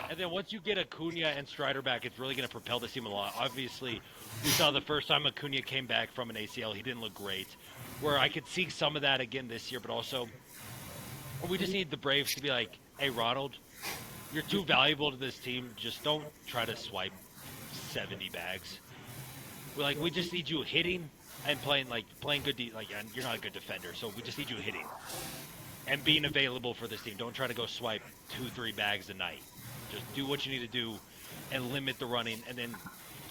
and then once you get Acuna and Strider back, it's really going to propel this team a lot. Obviously, we saw the first time Acuna came back from an ACL, he didn't look great. Where I could see some of that again this year, but also we just need the Braves to be like, hey, Ronald, you're too valuable to this team. Just don't try to swipe 70 bags. We just need you hitting and playing good. And you're not a good defender, so we just need you hitting and being available for this team. Don't try to go swipe 2-3 bags a night. Just do what you need to do and limit the running. And then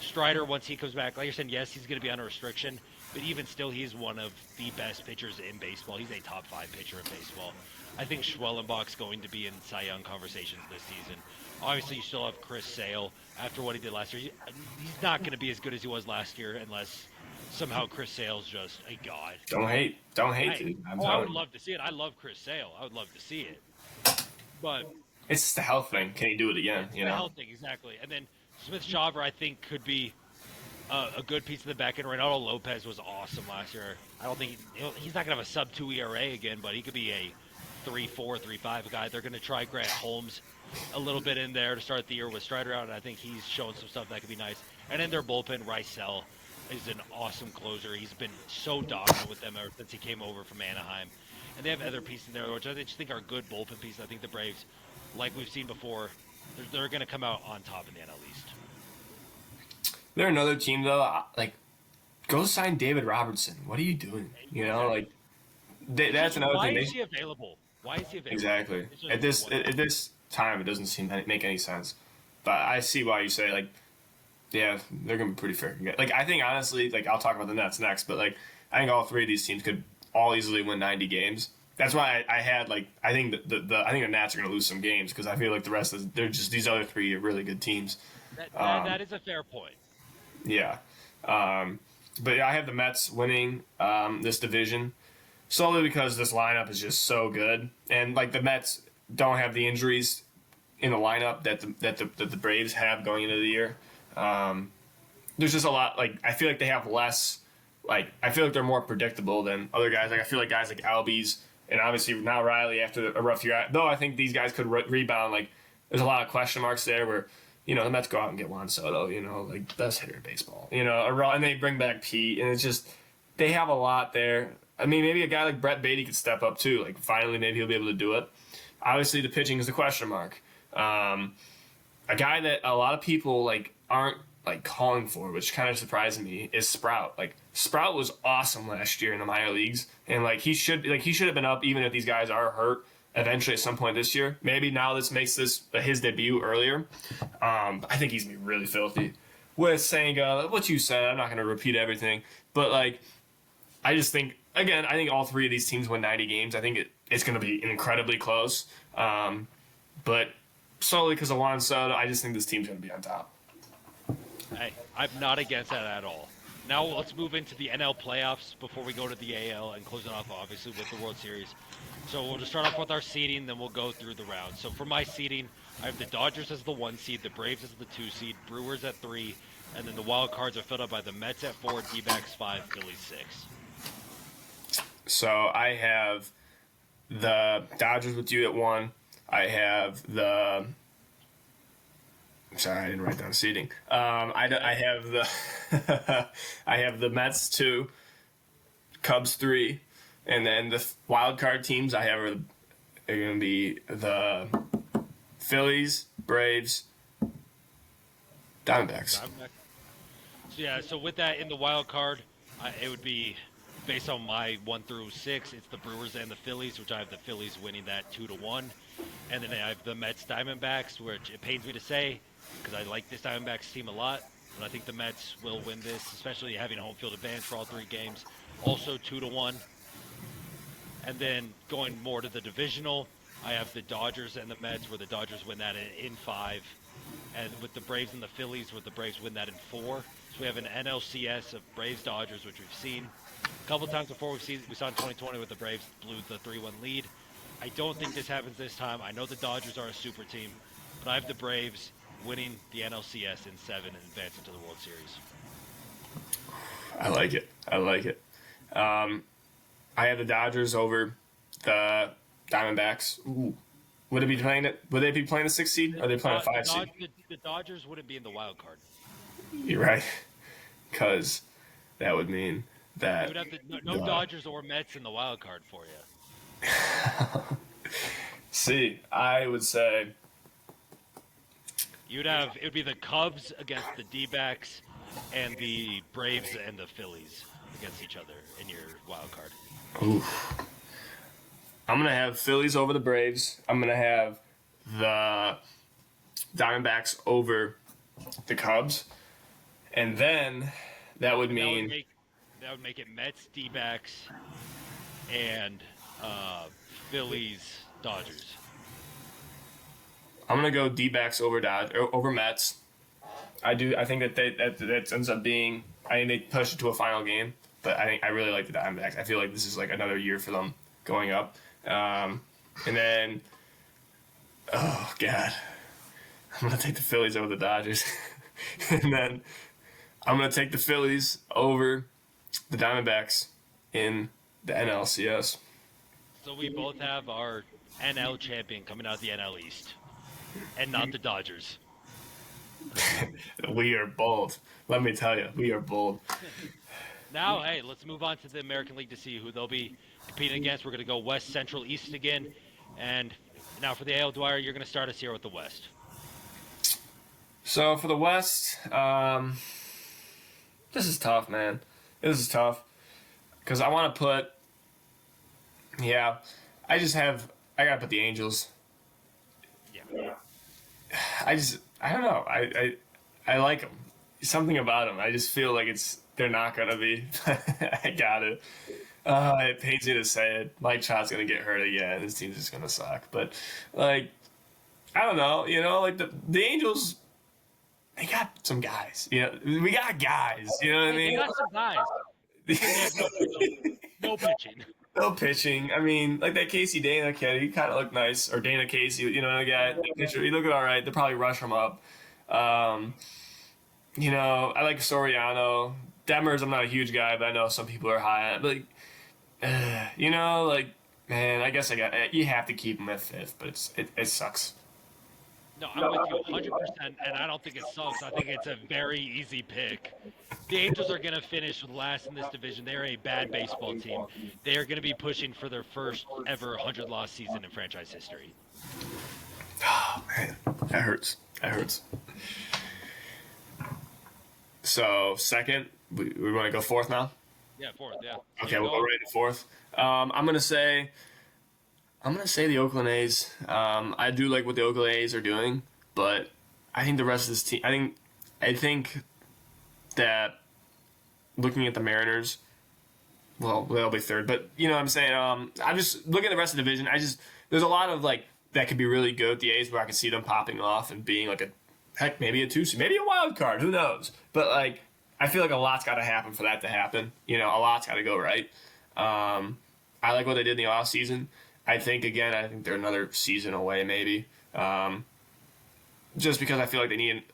Strider, once he comes back, like you're saying, yes, he's going to be under restriction, but even still, he's one of the best pitchers in baseball. He's a top 5 pitcher in baseball. I think Schwellenbach's going to be in Cy Young conversations this season. Obviously, you still have Chris Sale after what he did last year. He's not going to be as good as he was last year unless somehow Chris Sale's just a god. Don't hate, dude. I would love to see it. I love Chris Sale. I would love to see it. But it's just a health thing. Can he do it again? It's a health thing, exactly. And then Smith Shawver, I think, could be a good piece of the back end. Reynaldo Lopez was awesome last year. I don't think he's not going to have a sub-2 ERA again, but he could be a 3.4, 3.5 guy. They're going to try Grant Holmes a little bit in there to start the year with Strider out, and I think he's showing some stuff that could be nice. And in their bullpen, Rysel is an awesome closer. He's been so dominant with them ever since he came over from Anaheim. And they have other pieces in there, which I just think are good bullpen pieces. I think the Braves, like we've seen before, they're going to come out on top in the NL East. They're another team, though, go sign David Robertson. What are you doing? That's another thing. Why is he available? Exactly. At this time, it doesn't seem to make any sense. But I see why you say, yeah, they're going to be pretty freaking good. I think, honestly, I'll talk about the Nets next, but, I think all three of these teams could all easily win 90 games. That's why I had, I think the Nats are going to lose some games because I feel like the rest of they're just these other three are really good teams. That is a fair point. Yeah. But yeah, I have the Mets winning this division solely because this lineup is just so good. And, the Mets don't have the injuries in the lineup that the Braves have going into the year. There's just a lot. Like I feel like they have less. Like I feel like they're more predictable than other guys. Like I feel like guys like Albies and obviously now Riley after a rough year. Though I think these guys could rebound. Like there's a lot of question marks there where. The Mets go out and get Juan Soto, like best hitter in baseball, and they bring back Pete, and it's just they have a lot there. I mean, maybe a guy like Brett Beatty could step up too. Like finally, maybe he'll be able to do it. Obviously, the pitching is the question mark. A guy that a lot of people like aren't like calling for, which kind of surprised me, is Sprout. Like Sprout was awesome last year in the minor leagues, and he should have been up even if these guys are hurt. Eventually, at some point this year, maybe now this makes this his debut earlier. I think he's gonna be really filthy. With saying what you said, I'm not gonna repeat everything, but I just think again, I think all three of these teams win 90 games. I think it's gonna be incredibly close, but solely because of Juan Soto, I just think this team's gonna be on top. Hey, I'm not against that at all. Now let's move into the NL playoffs before we go to the AL and close it off, obviously, with the World Series. So we'll just start off with our seeding, then we'll go through the rounds. So for my seeding, I have the Dodgers as the 1 seed, the Braves as the 2 seed, Brewers at 3, and then the wild cards are filled up by the Mets at 4, D-backs 5, Phillies 6. So I have the Dodgers with you at 1. I have the. Sorry, I didn't write down seeding. I have the I have the Mets 2, Cubs 3, and then the wild card teams I have are going to be the Phillies, Braves, Diamondbacks. So with that in the wild card, it would be based on my 1 through 6. It's the Brewers and the Phillies, which I have the Phillies winning that 2-1, and then I have the Mets, Diamondbacks, which it pains me to say because I like this Diamondbacks team a lot, but I think the Mets will win this, especially having a home field advantage for all 3 games. Also 2-1. And then going more to the divisional, I have the Dodgers and the Mets, where the Dodgers win that in 5. And with the Braves and the Phillies, where the Braves win that in 4. So we have an NLCS of Braves-Dodgers, which we've seen a couple times before. We saw in 2020 with the Braves blew the 3-1 lead. I don't think this happens this time. I know the Dodgers are a super team, but I have the Braves winning the NLCS in 7 and advancing to the World Series. I like it. I have the Dodgers over the Diamondbacks. Ooh. Would they be playing the 6th seed? Or are they playing a 5 seed? The Dodgers wouldn't be in the wild card. You're right. Because that would mean that... You would have no Dodgers or Mets in the wild card for you. See, I would say... It would be the Cubs against the D-backs and the Braves and the Phillies against each other in your wild card. Oof. I'm going to have Phillies over the Braves. I'm going to have the Diamondbacks over the Cubs. And then that would mean... That would make it Mets, D-backs, and Phillies, Dodgers. I'm going to go D-backs over Mets. I think that ends up being... I think they push it to a final game. But I really like the Diamondbacks. I feel like this is like another year for them going up. And then, oh God, I'm gonna take the Phillies over the Dodgers, and then I'm gonna take the Phillies over the Diamondbacks in the NLCS. So we both have our NL champion coming out of the NL East, and not the Dodgers. We are bold. Let me tell you, we are bold. Now, hey, let's move on to the American League to see who they'll be competing against. We're going to go West, Central, East again. And now for the AL, Dwyer, you're going to start us here with the West. So for the West, this is tough, man. This is tough. Because I want to put... Yeah, I got to put the Angels. Yeah. I don't know. I like them. Something about them. I just feel like they're not going to be. I got it. It pains me to say it. Mike Trout's going to get hurt again. His team's just going to suck. But, I don't know. The Angels, they got some guys. We got guys. You know what I mean? They got some guys. They have no pitching. No pitching. I mean, like that Casey Dana kid, he kind of looked nice. Or Dana Casey, the guy, the pitcher, he looked all right. They'll probably rush him up. Um, I like Soriano. Demers, I'm not a huge guy, but I know some people are high on it. But, like, man, I guess you have to keep him at fifth, but it sucks. No, I'm with you 100%, and I don't think it sucks. I think it's a very easy pick. The Angels are going to finish last in this division. They're a bad baseball team. They are going to be pushing for their first ever 100-loss season in franchise history. Oh, man. That hurts. So, second, we want to go fourth now? Yeah, fourth, yeah. Okay, we'll go right to fourth. I'm gonna say the Oakland A's. I do like what the Oakland A's are doing, but I think the rest of this team. I think that looking at the Mariners, well, they'll be third. But you know what I'm saying. I'm just looking at the rest of the division. There's a lot of like that could be really good with the A's, where I can see them popping off and being like maybe a 2 seed, maybe a wild card. Who knows? But like, I feel like a lot's got to happen for that to happen. A lot's got to go right. I like what they did in the off season. I think they're another season away, maybe. Just because I feel like they need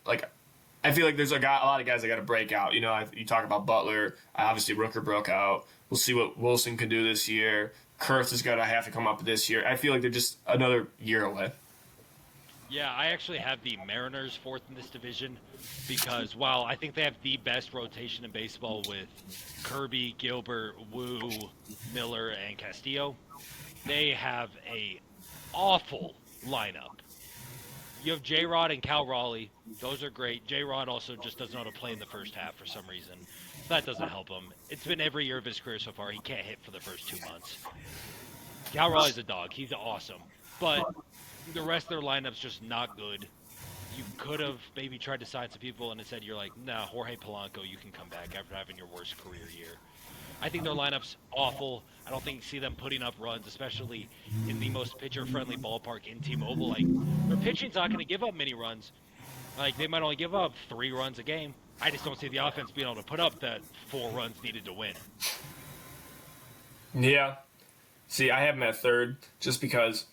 I feel like there's a lot of guys that got to break out. You talk about Butler. Obviously, Rooker broke out. We'll see what Wilson can do this year. Kurth is going to have to come up this year. I feel like they're just another year away. Yeah, I actually have the Mariners fourth in this division because while I think they have the best rotation in baseball with Kirby, Gilbert, Wu, Miller, and Castillo, they have a awful lineup. You have J-Rod and Cal Raleigh. Those are great. J-Rod also just doesn't know how to play in the first half for some reason. That doesn't help him. It's been every year of his career so far. He can't hit for the first 2 months. Cal Raleigh's a dog. He's awesome. But the rest of their lineup's just not good. You could have maybe tried to sign some people and instead you're like, nah, Jorge Polanco, you can come back after having your worst career year. I think their lineup's awful. I don't think see them putting up runs, especially in the most pitcher-friendly ballpark in T-Mobile. Like, their pitching's not going to give up many runs. Like, they might only give up 3 runs a game. I just don't see the offense being able to put up that 4 runs needed to win. Yeah. See, I have them at third just because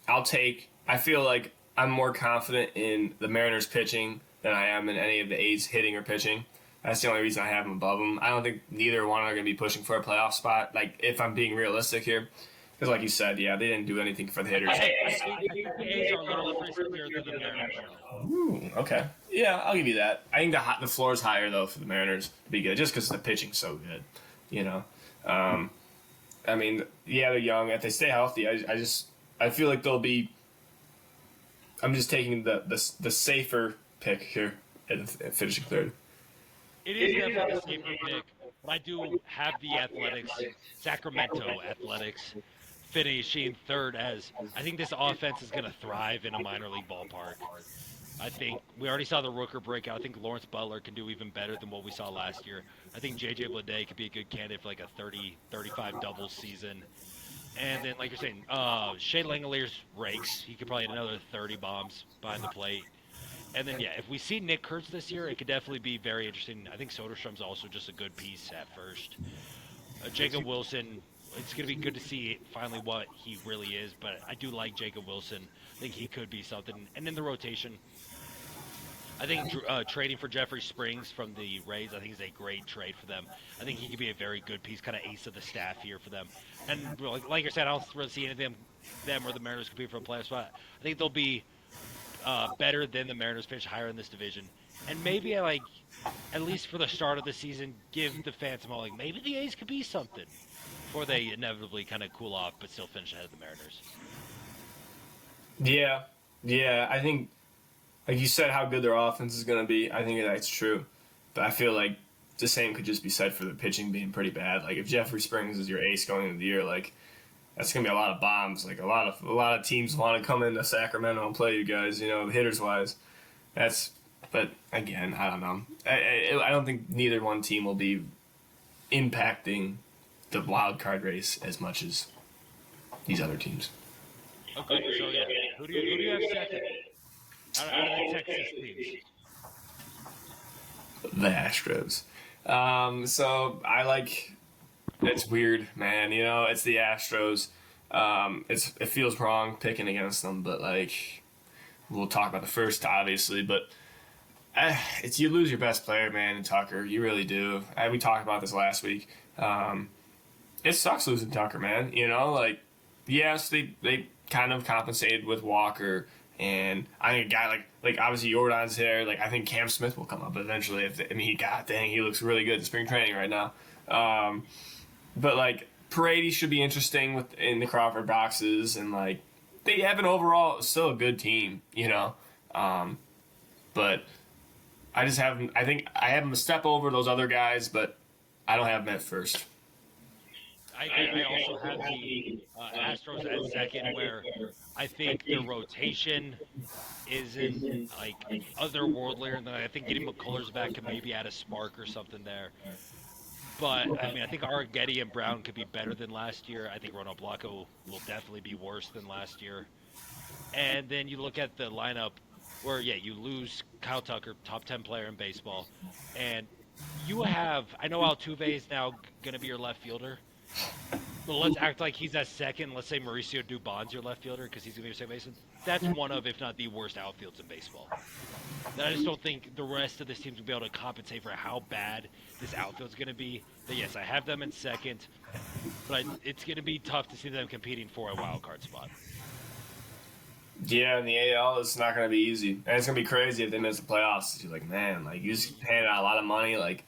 I feel like I'm more confident in the Mariners pitching than I am in any of the A's hitting or pitching. That's the only reason I have them above them. I don't think neither one are going to be pushing for a playoff spot, like, if I'm being realistic here. Because like you said, yeah, they didn't do anything for the hitters. I think the A's are a little friskier than the Mariners. Ooh, okay. Yeah, I'll give you that. I think the floor is higher, though, for the Mariners to be good, just because the pitching's so good, I mean, yeah, they're young. If they stay healthy, I feel like they'll be... I'm just taking the safer pick here and finishing third. It is definitely a safer pick, but I do have the Athletics, Sacramento Athletics, finishing third as I think this offense is going to thrive in a minor league ballpark. I think we already saw the Rooker breakout. I think Lawrence Butler can do even better than what we saw last year. I think J.J. Bleday could be a good candidate for like a 30, 35 double season. And then, like you're saying, Shea Langoliers rakes. He could probably hit another 30 bombs behind the plate. And then, yeah, if we see Nick Kurtz this year, it could definitely be very interesting. I think Soderstrom's also just a good piece at first. Jacob Wilson, it's going to be good to see finally what he really is, but I do like Jacob Wilson. I think he could be something. And in the rotation, I think trading for Jeffrey Springs from the Rays, I think is a great trade for them. I think he could be a very good piece, kind of ace of the staff here for them. And like I said, I don't really see any of them or the Mariners compete for a playoff spot. I think they'll be better than the Mariners, finish higher in this division. And maybe at least for the start of the season, give the fans some hope. Maybe the A's could be something before they inevitably kind of cool off, but still finish ahead of the Mariners. Yeah, I think, like you said, how good their offense is going to be. I think that's true, but I feel like the same could just be said for the pitching being pretty bad. Like, if Jeffrey Springs is your ace going into the year, like, that's gonna be a lot of bombs. Like, a lot of teams want to come into Sacramento and play you guys. Hitters wise, But again, I don't know. I don't think neither one team will be impacting the wild card race as much as these other teams. Okay, so yeah, who do you have second out of the Texas teams? The Astros. So I like It's weird, man. You know, it's the Astros. It feels wrong picking against them, but like we'll talk about the first, obviously. But it's you lose your best player, man, in Tucker. You really do. We talked about this last week. It sucks losing Tucker, man. You know, like yes, they kind of compensated with Walker, and I think a guy like obviously Jordan's there. Like I think Cam Smith will come up eventually. He looks really good in spring training right now. But like Paredes should be interesting in the Crawford boxes, and like they have an overall still a good team, you know. But I just haven't. I think I have them a step over those other guys, but I don't have them at first. I also have the Astros at second, where I think their rotation isn't like otherworldly, and then I think getting McCullers back could maybe add a spark or something there. But I mean, I think Arrighetti and Brown could be better than last year. I think Ronald Blanco will definitely be worse than last year. And then you look at the lineup where, yeah, you lose Kyle Tucker, top 10 player in baseball. And you have, I know Altuve is now going to be your left fielder, but let's act like he's at second. Let's say Mauricio Dubon's your left fielder because he's going to be your second baseman. That's one of, if not the worst outfields in baseball. And I just don't think the rest of this team's going to be able to compensate for how bad this outfield's going to be. But yes, I have them in second, but it's going to be tough to see them competing for a wild card spot. Yeah, in the AL, it's not going to be easy, and it's going to be crazy if they miss the playoffs. You're like, man, like you just handed out a lot of money. Like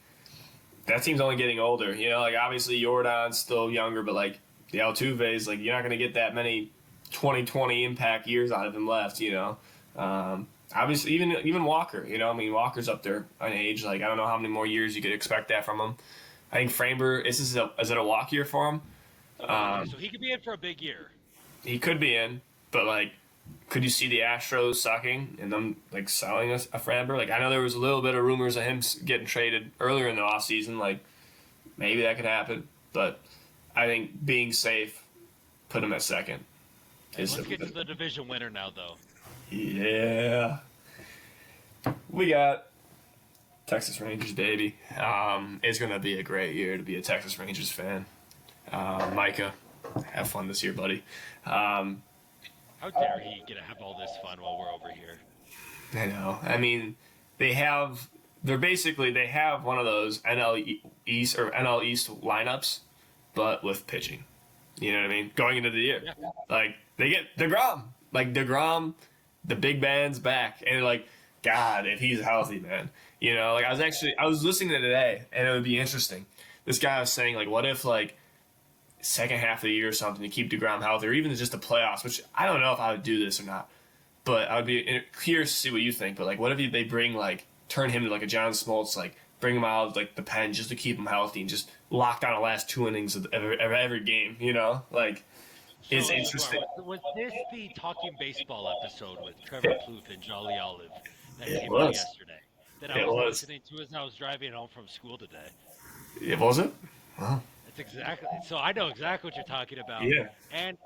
that team's only getting older. You know, like obviously Jordan's still younger, but like the Altuve's, like you're not going to get that many 2020 impact years out of him left. You know, obviously even Walker. You know, I mean Walker's up there on age. Like I don't know how many more years you could expect that from him. I think Framber is it a walk year for him? So he could be in for a big year. He could be in, but like. Could you see the Astros sucking and them like selling a Framber? Like I know there was a little bit of rumors of him getting traded earlier in the offseason. Like maybe that could happen, but I think being safe, put him at second. Let's get to the division winner now, though. Yeah, we got Texas Rangers, baby. It's gonna be a great year to be a Texas Rangers fan. Micah, have fun this year, buddy. How dare he get to have all this fun while we're over here? I know. I mean, they have one of those NL East or NL East lineups, but with pitching. You know what I mean? Going into the year, Yeah. like they get DeGrom, the big man's back, and like God, if he's healthy, man. You know, like I was listening to it today, and it would be interesting. This guy was saying like, what if like second half of the year or something to keep DeGrom healthy, or even just the playoffs, which I don't know if I would do this or not. But I would be curious to see what you think. But like, what if they turn him to like a John Smoltz, like bring him out of like the pen just to keep him healthy and just lock down the last 2 innings of every game, you know? Like, it's interesting. Was this the Talking Baseball episode with Trevor Plouffe and Jolly Olive that came was. out yesterday? That I was listening to as I was driving home from school today. It was it? Wow. Exactly. So I know exactly what you're talking about. Yeah. And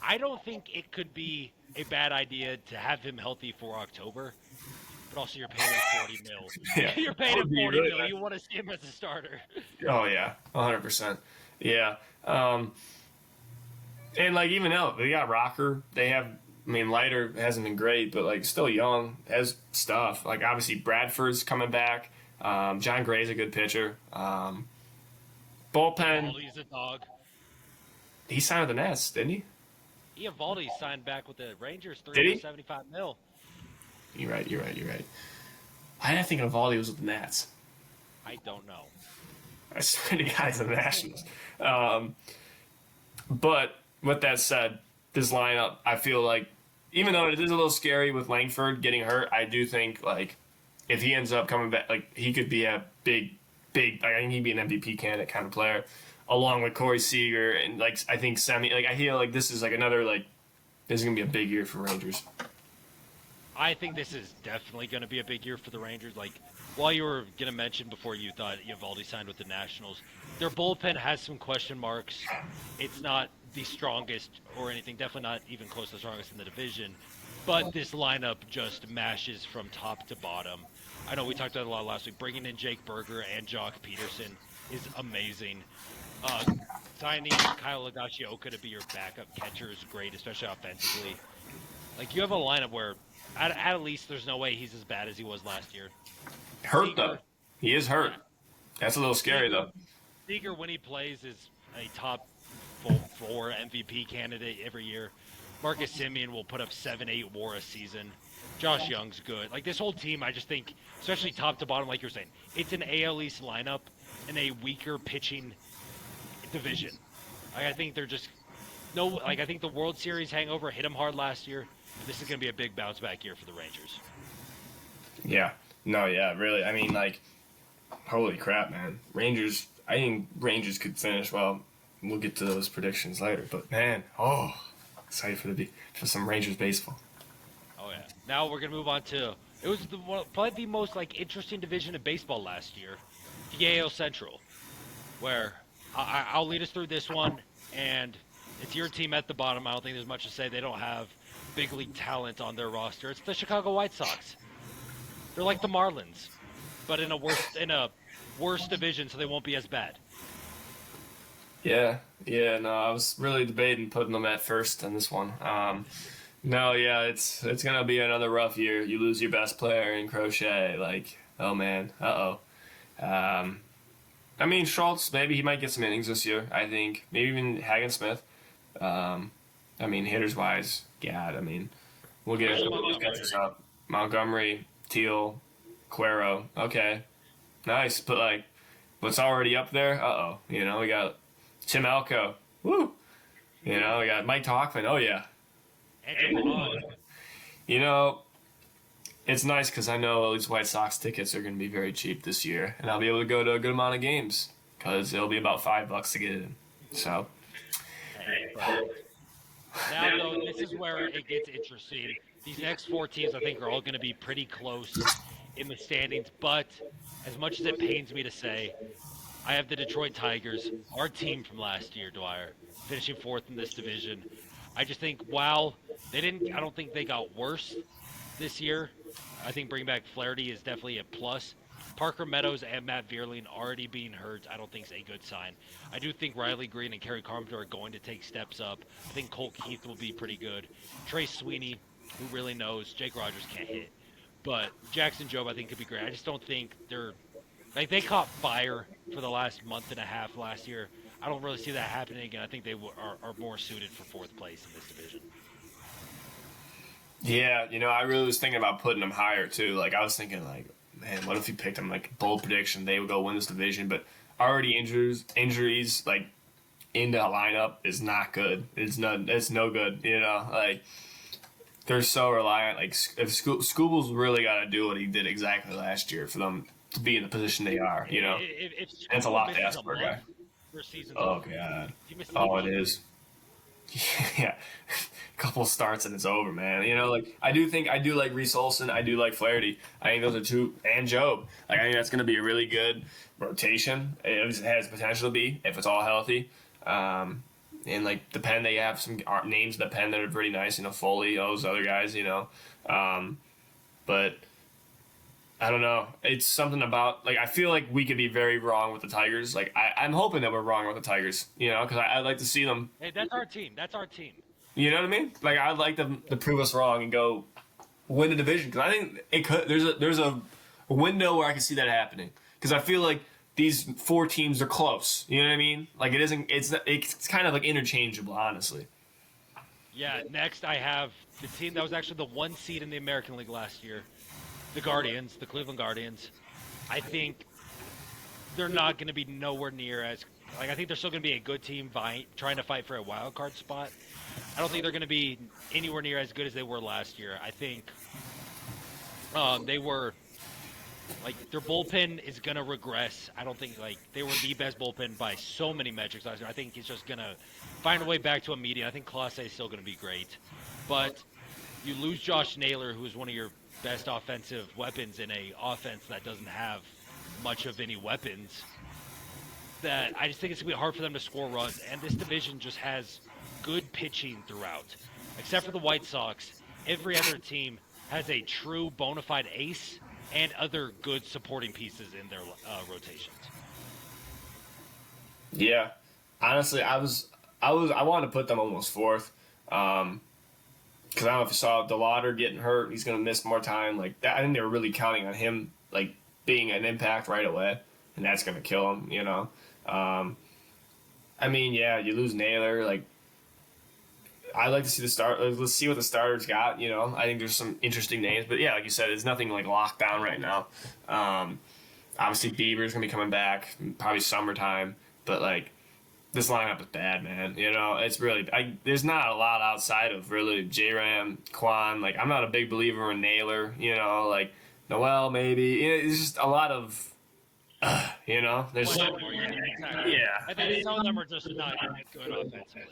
I don't think it could be a bad idea to have him healthy for October. But also, you're paying him 40 mil. Yeah. You're paying him 40 really mil. nice. You want to see him as a starter. Oh yeah, 100%. Yeah. And like even now they got Rocker. They have. I mean, Leiter hasn't been great, but like still young, has stuff. Like obviously Bradford's coming back. John Gray's a good pitcher. Bullpen. Evaldi's a dog. He signed with the Nats, didn't he? Evaldi signed back with the Rangers, Did he? $375 mil. You're right. Why did I think Evaldi was with the Nats? I don't know. I swear to God, the Nationals. But with that said, this lineup, I feel like, even though it is a little scary with Langford getting hurt, I do think like if he ends up coming back, like he could be a big. Like, I think he'd be an MVP candidate kind of player, along with Corey Seager and like I think I feel like this is like another like this is gonna be a big year for Rangers. I think this is definitely going to be a big year for the Rangers. Like, while you were going to mention before you thought Evaldi signed with the Nationals, their bullpen has some question marks. It's not the strongest or anything, definitely not even close to the strongest in the division. But this lineup just mashes from top to bottom. I know we talked about it a lot last week. Bringing in Jake Berger and Jock Peterson is amazing. Uh, Signing Kyle Higashioka to be your backup catcher is great, especially offensively. Like you have a lineup where, at least, there's no way he's as bad as he was last year. Hurt though. Seager, He is hurt. yeah, That's a little scary Seager, though. Seager when he plays is a top four MVP candidate every year. Marcus Simeon will put up 7, 8 WAR a season. Josh Young's good. Like this whole team, I just think, especially top to bottom, like you're saying, it's an AL East lineup in a weaker pitching division. Like, I think they're just no. Like I think the World Series hangover hit them hard last year. This is going to be a big bounce back year for the Rangers. Yeah. No, yeah, really. I mean, like, holy crap, man. Rangers, I think Rangers could finish well. We'll get to those predictions later, but man, excited for some Rangers baseball. Oh yeah. Now we're gonna move on to it was probably the most like interesting division in baseball last year, the AL Central, where I'll lead us through this one, and it's your team at the bottom. I don't think there's much to say. They don't have big league talent on their roster. It's the Chicago White Sox. They're like the Marlins, but in a worse division, so they won't be as bad. Yeah, yeah, no, I was really debating putting them at first on this one. No, yeah, it's gonna be another rough year. You lose your best player in Crochet, like, oh man, um, I mean, Schultz, maybe he might get some innings this year. I think maybe even Hagen Smith. Um, I mean, hitters wise, God, I mean, we'll get a couple of those guys up. Montgomery, Teal, Cuero, okay, nice, but like, what's already up there? We got Tim Alco, woo. We got Mike Talkman. Oh yeah, And you know, it's nice because I know these White Sox tickets are going to be very cheap this year, and I'll be able to go to a good amount of games because it'll be about $5 to get in. So, now, though, this is where it gets interesting. These next four teams, I think, are all going to be pretty close in the standings. But as much as it pains me to say, I have the Detroit Tigers, our team from last year, Dwyer, finishing fourth in this division. I just think, while they didn't, I don't think they got worse this year. I think bringing back Flaherty is definitely a plus. Parker Meadows and Matt Vierling already being hurt, I don't think is a good sign. I do think Riley Green and Kerry Carpenter are going to take steps up. I think Colt Keith will be pretty good. Trey Sweeney, who really knows, Jake Rogers can't hit. But Jackson Jobe, I think, could be great. I just don't think they're like they caught fire for the last month and a half last year. I don't really see that happening again. I think they are more suited for fourth place in this division. yeah, I really was thinking about putting them higher too. Like, I was thinking, like, man, what if you picked them like bold prediction? They would go win this division, but already injuries like in the lineup is not good. It's no good. Like they're so reliant. Like if Scooble's really got to do what he did exactly last year for them to be in the position they are. If And it's a lot to misses ask a for a month, guy. their season's Oh over. god. He misses a Oh, it month. is. Yeah, couple starts and it's over, man. Like I do like Reese Olson. I do like Flaherty. I think those are two, and Job. Like I think that's going to be a really good rotation. It has potential to be if it's all healthy. And like the pen, they have some names in the pen that are pretty nice. Foley, those other guys. But I don't know. It's something about like I feel like we could be very wrong with the Tigers. Like I'm hoping that we're wrong with the Tigers. Because I'd like to see them. Hey, that's our team. That's our team. You know what I mean? Like I'd like them to prove us wrong and go win the division because I think it could. There's a window where I can see that happening because I feel like these four teams are close. You know what I mean? Like it isn't. It's kind of like interchangeable, honestly. Yeah. Next, I have the team that was actually the one seed in the American League last year, the Guardians, the Cleveland Guardians. I think they're not going to be nowhere near as like I think they're still going to be a good team trying to fight for a wild card spot. I don't think they're going to be anywhere near as good as they were last year. I think they were like their bullpen is going to regress. I don't think like they were the best bullpen by so many metrics last year. I think it's just going to find a way back to a median. I think Clase is still going to be great, but you lose Josh Naylor, who is one of your best offensive weapons in a offense that doesn't have much of any weapons. That I just think it's gonna be hard for them to score runs, and this division just has good pitching throughout. Except for the White Sox, every other team has a true bona fide ace and other good supporting pieces in their rotations. Yeah, honestly, I wanted to put them almost fourth. Because I don't know if you saw DeLauder getting hurt, he's going to miss more time. Like that, I think they were really counting on him, like being an impact right away, and that's going to kill him. I mean, yeah, you lose Naylor. Like, I like to see the start. Let's see what the starters got. I think there's some interesting names, but yeah, like you said, there's nothing like locked down right now. Obviously, Bieber's gonna be coming back probably summertime, but like this lineup is bad, man. It's really there's not a lot outside of really J-Ram, Quan. Like, I'm not a big believer in Naylor. Like Noel maybe. It's just a lot of. There's Exactly. yeah. I think some of them are just not good offensively.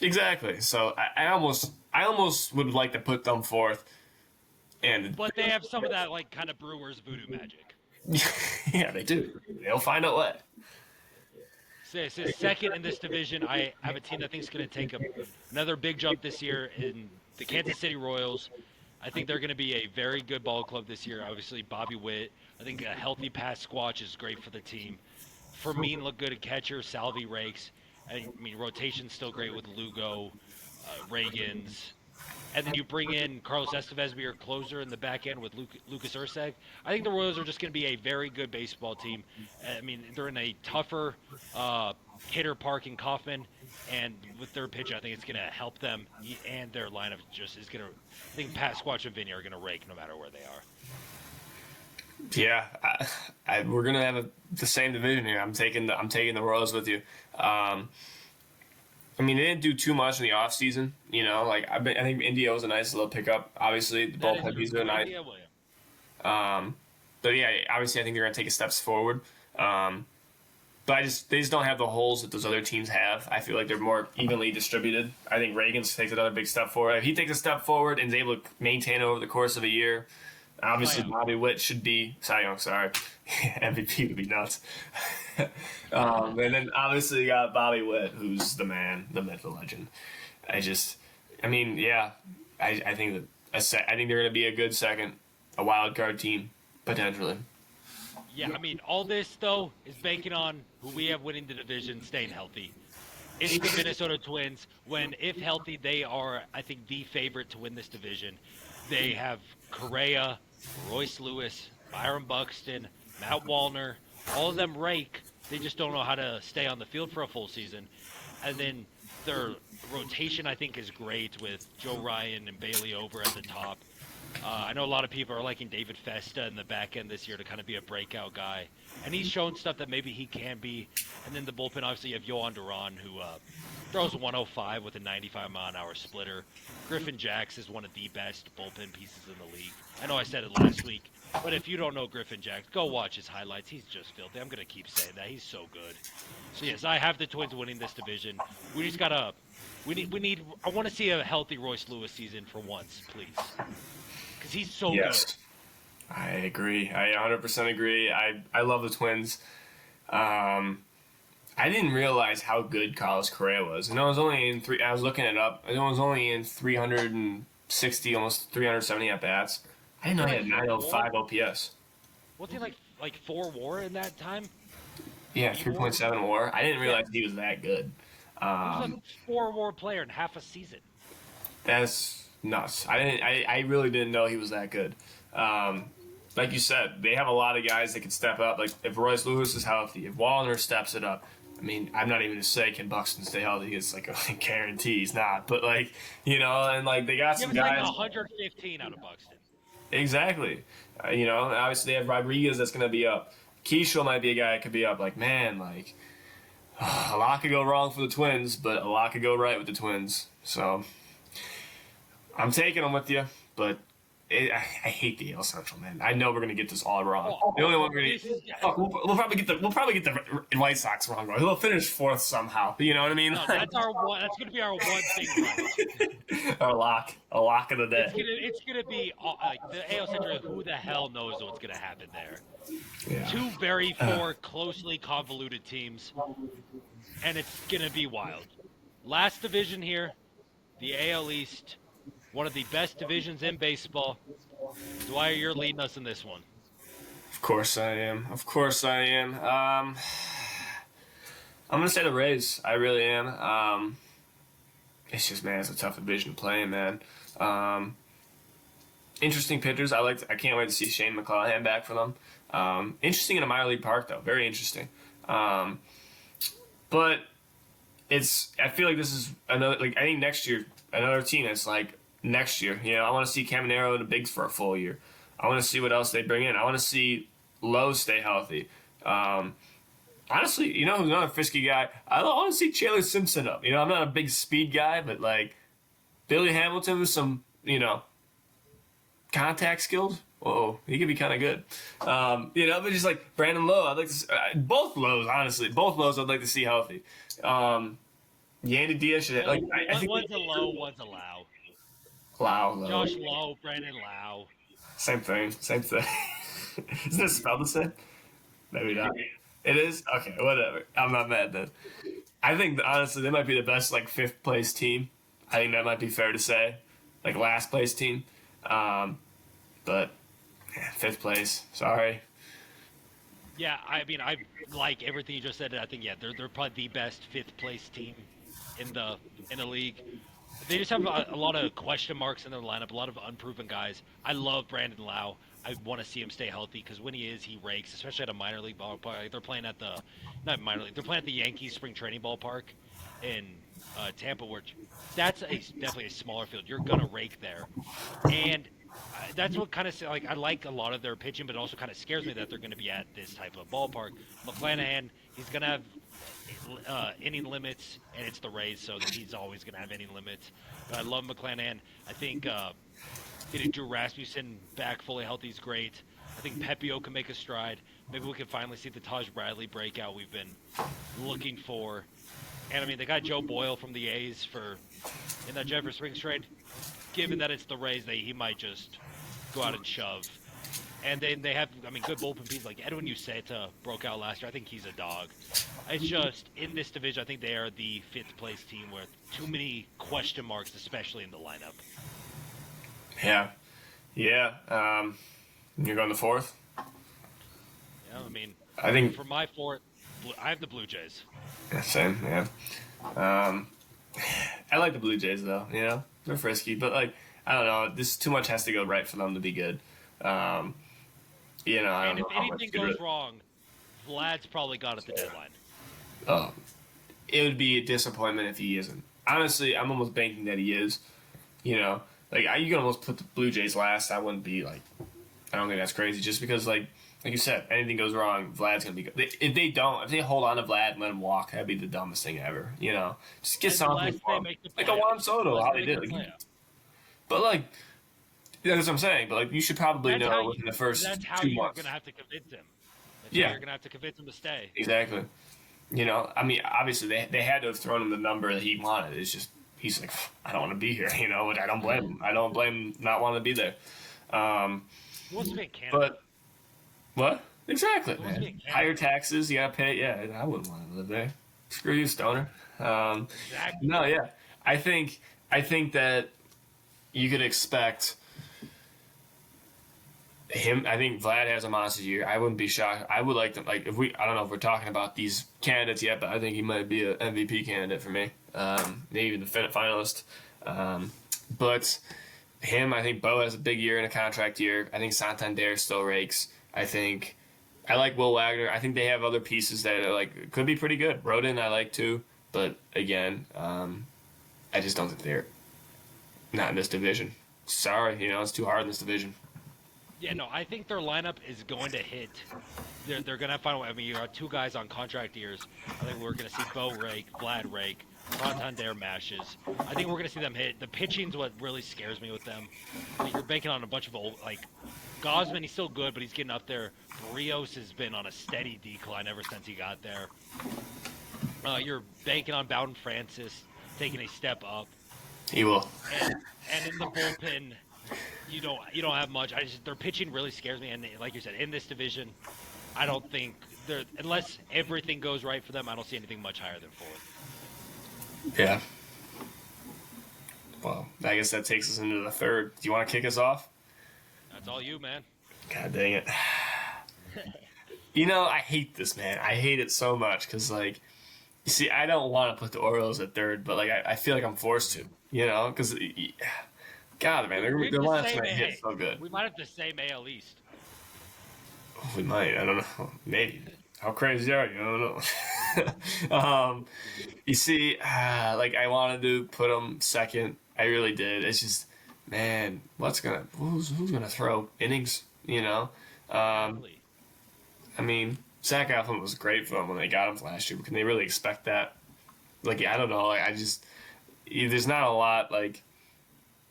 Exactly. So I almost would like to put them fourth, and But they have some of that like kind of Brewers voodoo magic. yeah, they do. They'll find a way. So second in this division, I have a team that I think is going to take another big jump this year in the Kansas City Royals. I think they're going to be a very good ball club this year. Obviously, Bobby Witt. I think a healthy pass squatch is great for the team. Fermin looked good at catcher. Salvi rakes. I mean, rotation's still great with Lugo, Reagans. And then you bring in Carlos Estevez to be your closer in the back end with Lucas Urseg. I think the Royals are just going to be a very good baseball team. I mean, they're in a tougher hitter park in Kauffman, and with their pitch, I think it's going to help them. And their lineup just is going to. I think Pat Squatch and Vinny are going to rake no matter where they are. Yeah, we're gonna have the same division here. I'm taking the Royals with you. I mean, they didn't do too much in the offseason. Like I think India was a nice little pickup. Obviously, the bullpen pieces are nice. But yeah, obviously, I think they're gonna take steps forward. But they just don't have the holes that those other teams have. I feel like they're more evenly distributed. I think Reagans takes another big step forward. If he takes a step forward and is able to maintain it over the course of a year, obviously Bobby Witt should be Cy Young. Sorry, MVP would be nuts. And then obviously you got Bobby Witt, who's the man, the myth, the legend. I think I think they're going to be a good second, a wild card team potentially. Yeah, I mean, all this, though, is banking on who we have winning the division, staying healthy. It's the Minnesota Twins. When, if healthy, they are, I think, the favorite to win this division. They have Correa, Royce Lewis, Byron Buxton, Matt Wallner. All of them rake. They just don't know how to stay on the field for a full season. And then their rotation, I think, is great with Joe Ryan and Bailey over at the top. I know a lot of people are liking David Festa in the back end this year to kind of be a breakout guy. And he's shown stuff that maybe he can be. And then the bullpen, obviously, you have Yohan Duran, who throws 105 with a 95-mile-an-hour splitter. Griffin Jacks is one of the best bullpen pieces in the league. I know I said it last week, but if you don't know Griffin Jacks, go watch his highlights. He's just filthy. I'm going to keep saying that. He's so good. So, yes, I have the Twins winning this division. We just got to – we need – I want to see a healthy Royce Lewis season for once, please. Because he's so good. I agree. I 100% agree. I love the Twins. I didn't realize how good Carlos Correa was. And I was only in I was looking it up. And it was only in 360, almost 370 at bats. I didn't know he had 905 OPS. Wasn't he like 4 WAR in that time? Yeah, 3.7 WAR. I didn't realize he was that good. He was a 4 WAR player in half a season. That's nuts. I really didn't know he was that good. Like you said, they have a lot of guys that can step up. Like if Royce Lewis is healthy, if Wallner steps it up. I mean, I'm not even to say can Buxton stay healthy. It's like a guarantee he's not. But like, and like they got some guys. Like 115 out of Buxton. Exactly. Obviously they have Rodriguez that's going to be up. Keishel might be a guy that could be up. Like, man, like a lot could go wrong for the Twins, but a lot could go right with the Twins. So I'm taking them with you, but I hate the AL Central, man. I know we're gonna get this all wrong. The only one we're gonna get, we'll probably get the White Sox wrong. They'll finish fourth somehow. You know what I mean? No, that's gonna be our one thing. Right. A lock of the day. It's gonna be the AL Central. Who the hell knows what's gonna happen there? Yeah. 2 very closely convoluted teams, and it's gonna be wild. Last division here, the AL East. One of the best divisions in baseball. Dwyer, you're leading us in this one. Of course I am. I'm gonna say the Rays. I really am. It's just, man, it's a tough division to play in, man. Um, Interesting pitchers. I can't wait to see Shane McClanahan back for them. Interesting in a minor league park though. Very interesting. Um, but it's. I feel like this is another. Like I think next year another team that's like next year. You know, I want to see Caminero and the Bigs for a full year. I want to see what else they bring in. I want to see Lowe stay healthy. Um, Honestly, you know who's another frisky guy? I want to see Chandler Simpson up. You know, I'm not a big speed guy, but like Billy Hamilton with some, contact skills. Whoa, he could be kind of good. But just like Brandon Lowe, I'd like to both Lowe's, honestly, both Lowe's I'd like to see healthy. Yandy Diaz should Well, I think one's a low, one's a low. Lowe. Josh Lowe, Brandon Lowe. Same thing. Isn't it spelled the same? Maybe not. It is? Okay, whatever. I'm not mad then. I think honestly they might be the best like fifth place team. I think that might be fair to say. Like last place team. But yeah, fifth place. Sorry. Yeah, I mean, I like everything you just said. I think they're probably the best fifth place team in the league. They just have a lot of question marks in their lineup, a lot of unproven guys. I love Brandon Lau. I want to see him stay healthy because when he is, he rakes, especially at a minor league ballpark. They're playing at not minor league. They're playing at the Yankees spring training ballpark in Tampa, which definitely a smaller field. You're gonna rake there, and that's what kind of like I like a lot of their pitching, but it also kind of scares me that they're going to be at this type of ballpark. McClanahan, he's going to have inning limits, and it's the Rays, so he's always going to have inning limits. But I love McClanahan. I think getting Drew Rasmussen back fully healthy is great. I think Pepio can make a stride. Maybe we can finally see the Taj Bradley breakout we've been looking for. And I mean, they got Joe Boyle from the A's in that Jeffrey Springs trade. Given that it's the Rays, he might just go out and shove. And then they have, I mean, good bullpen pieces like Edwin Uceta broke out last year. I think he's a dog. It's just in this division, I think they are the fifth place team with too many question marks, especially in the lineup. Yeah. You're going to fourth. Yeah, I mean, I think for my fourth, I have the Blue Jays. Yeah, same. Yeah. I like the Blue Jays though. You know, they're frisky, but like I don't know, this too much has to go right for them to be good. I don't And know if how much anything good goes wrong, Vlad's probably got at the deadline. It would be a disappointment if he isn't. Honestly, I'm almost banking that he is. You know, like you can almost put the Blue Jays last. I wouldn't be like, I don't think that's crazy. Just because like you said, anything goes wrong, Vlad's gonna be good. If they hold on to Vlad and let him walk, that'd be the dumbest thing ever. You know, just get something for him. Like a Juan Soto, how they did. But like, that's what I'm saying. But like, you should probably know within the first 2 months. That's how you're gonna have to convince him. That's how you're gonna have to convince him to stay. Exactly. You know, I mean, obviously they had to have thrown him the number that he wanted. It's just he's like, I don't want to be here. You know, and I don't blame him. I don't blame him not wanting to be there. He wants to be in Canada. But what? Exactly, man. Higher taxes, you gotta pay. Yeah, I wouldn't want to live there. Screw you, stoner. Exactly. No, yeah. I think that you could expect him. I think Vlad has a monster year. I wouldn't be shocked. I would like to if we. I don't know if we're talking about these candidates yet, but I think he might be an MVP candidate for me. Maybe even the finalist. But him, I think Bo has a big year and a contract year. I think Santander still rakes. I like Will Wagner. I think they have other pieces that are like could be pretty good. Rodin I like too, but again, I just don't think they're not in this division. Sorry, it's too hard in this division. Yeah, no, I think their lineup is going to hit. They're going to find a way. I mean, you got two guys on contract years. I think we're going to see Bo rake, Vlad rake, Santander mashes. I think we're going to see them hit. The pitching's what really scares me with them. You're banking on a bunch of old, like, Gosman, he's still good, but he's getting up there. Barrios has been on a steady decline ever since he got there. You're banking on Bowden Francis taking a step up. He will. And in the bullpen, you don't have much. Their pitching really scares me. And like you said, in this division, I don't think unless everything goes right for them, I don't see anything much higher than fourth. Yeah. Well, I guess that takes us into the third. Do you want to kick us off? That's all you, man. God dang it. I hate this, man. I hate it so much because, like, See, I don't want to put the Orioles at third, but like I feel like I'm forced to, because God, man, We have their the lineup's same. gonna hit Hey, so good. we might have the same AL East. We might. I don't know. Maybe. How crazy are you? I don't know. You see, like I wanted to put them second. I really did. It's just, man, who's gonna throw innings? Um, Exactly. I mean, Zach Eflin was great for them when they got him last year. But can they really expect that? Like, I don't know. Like, there's not a lot. Like,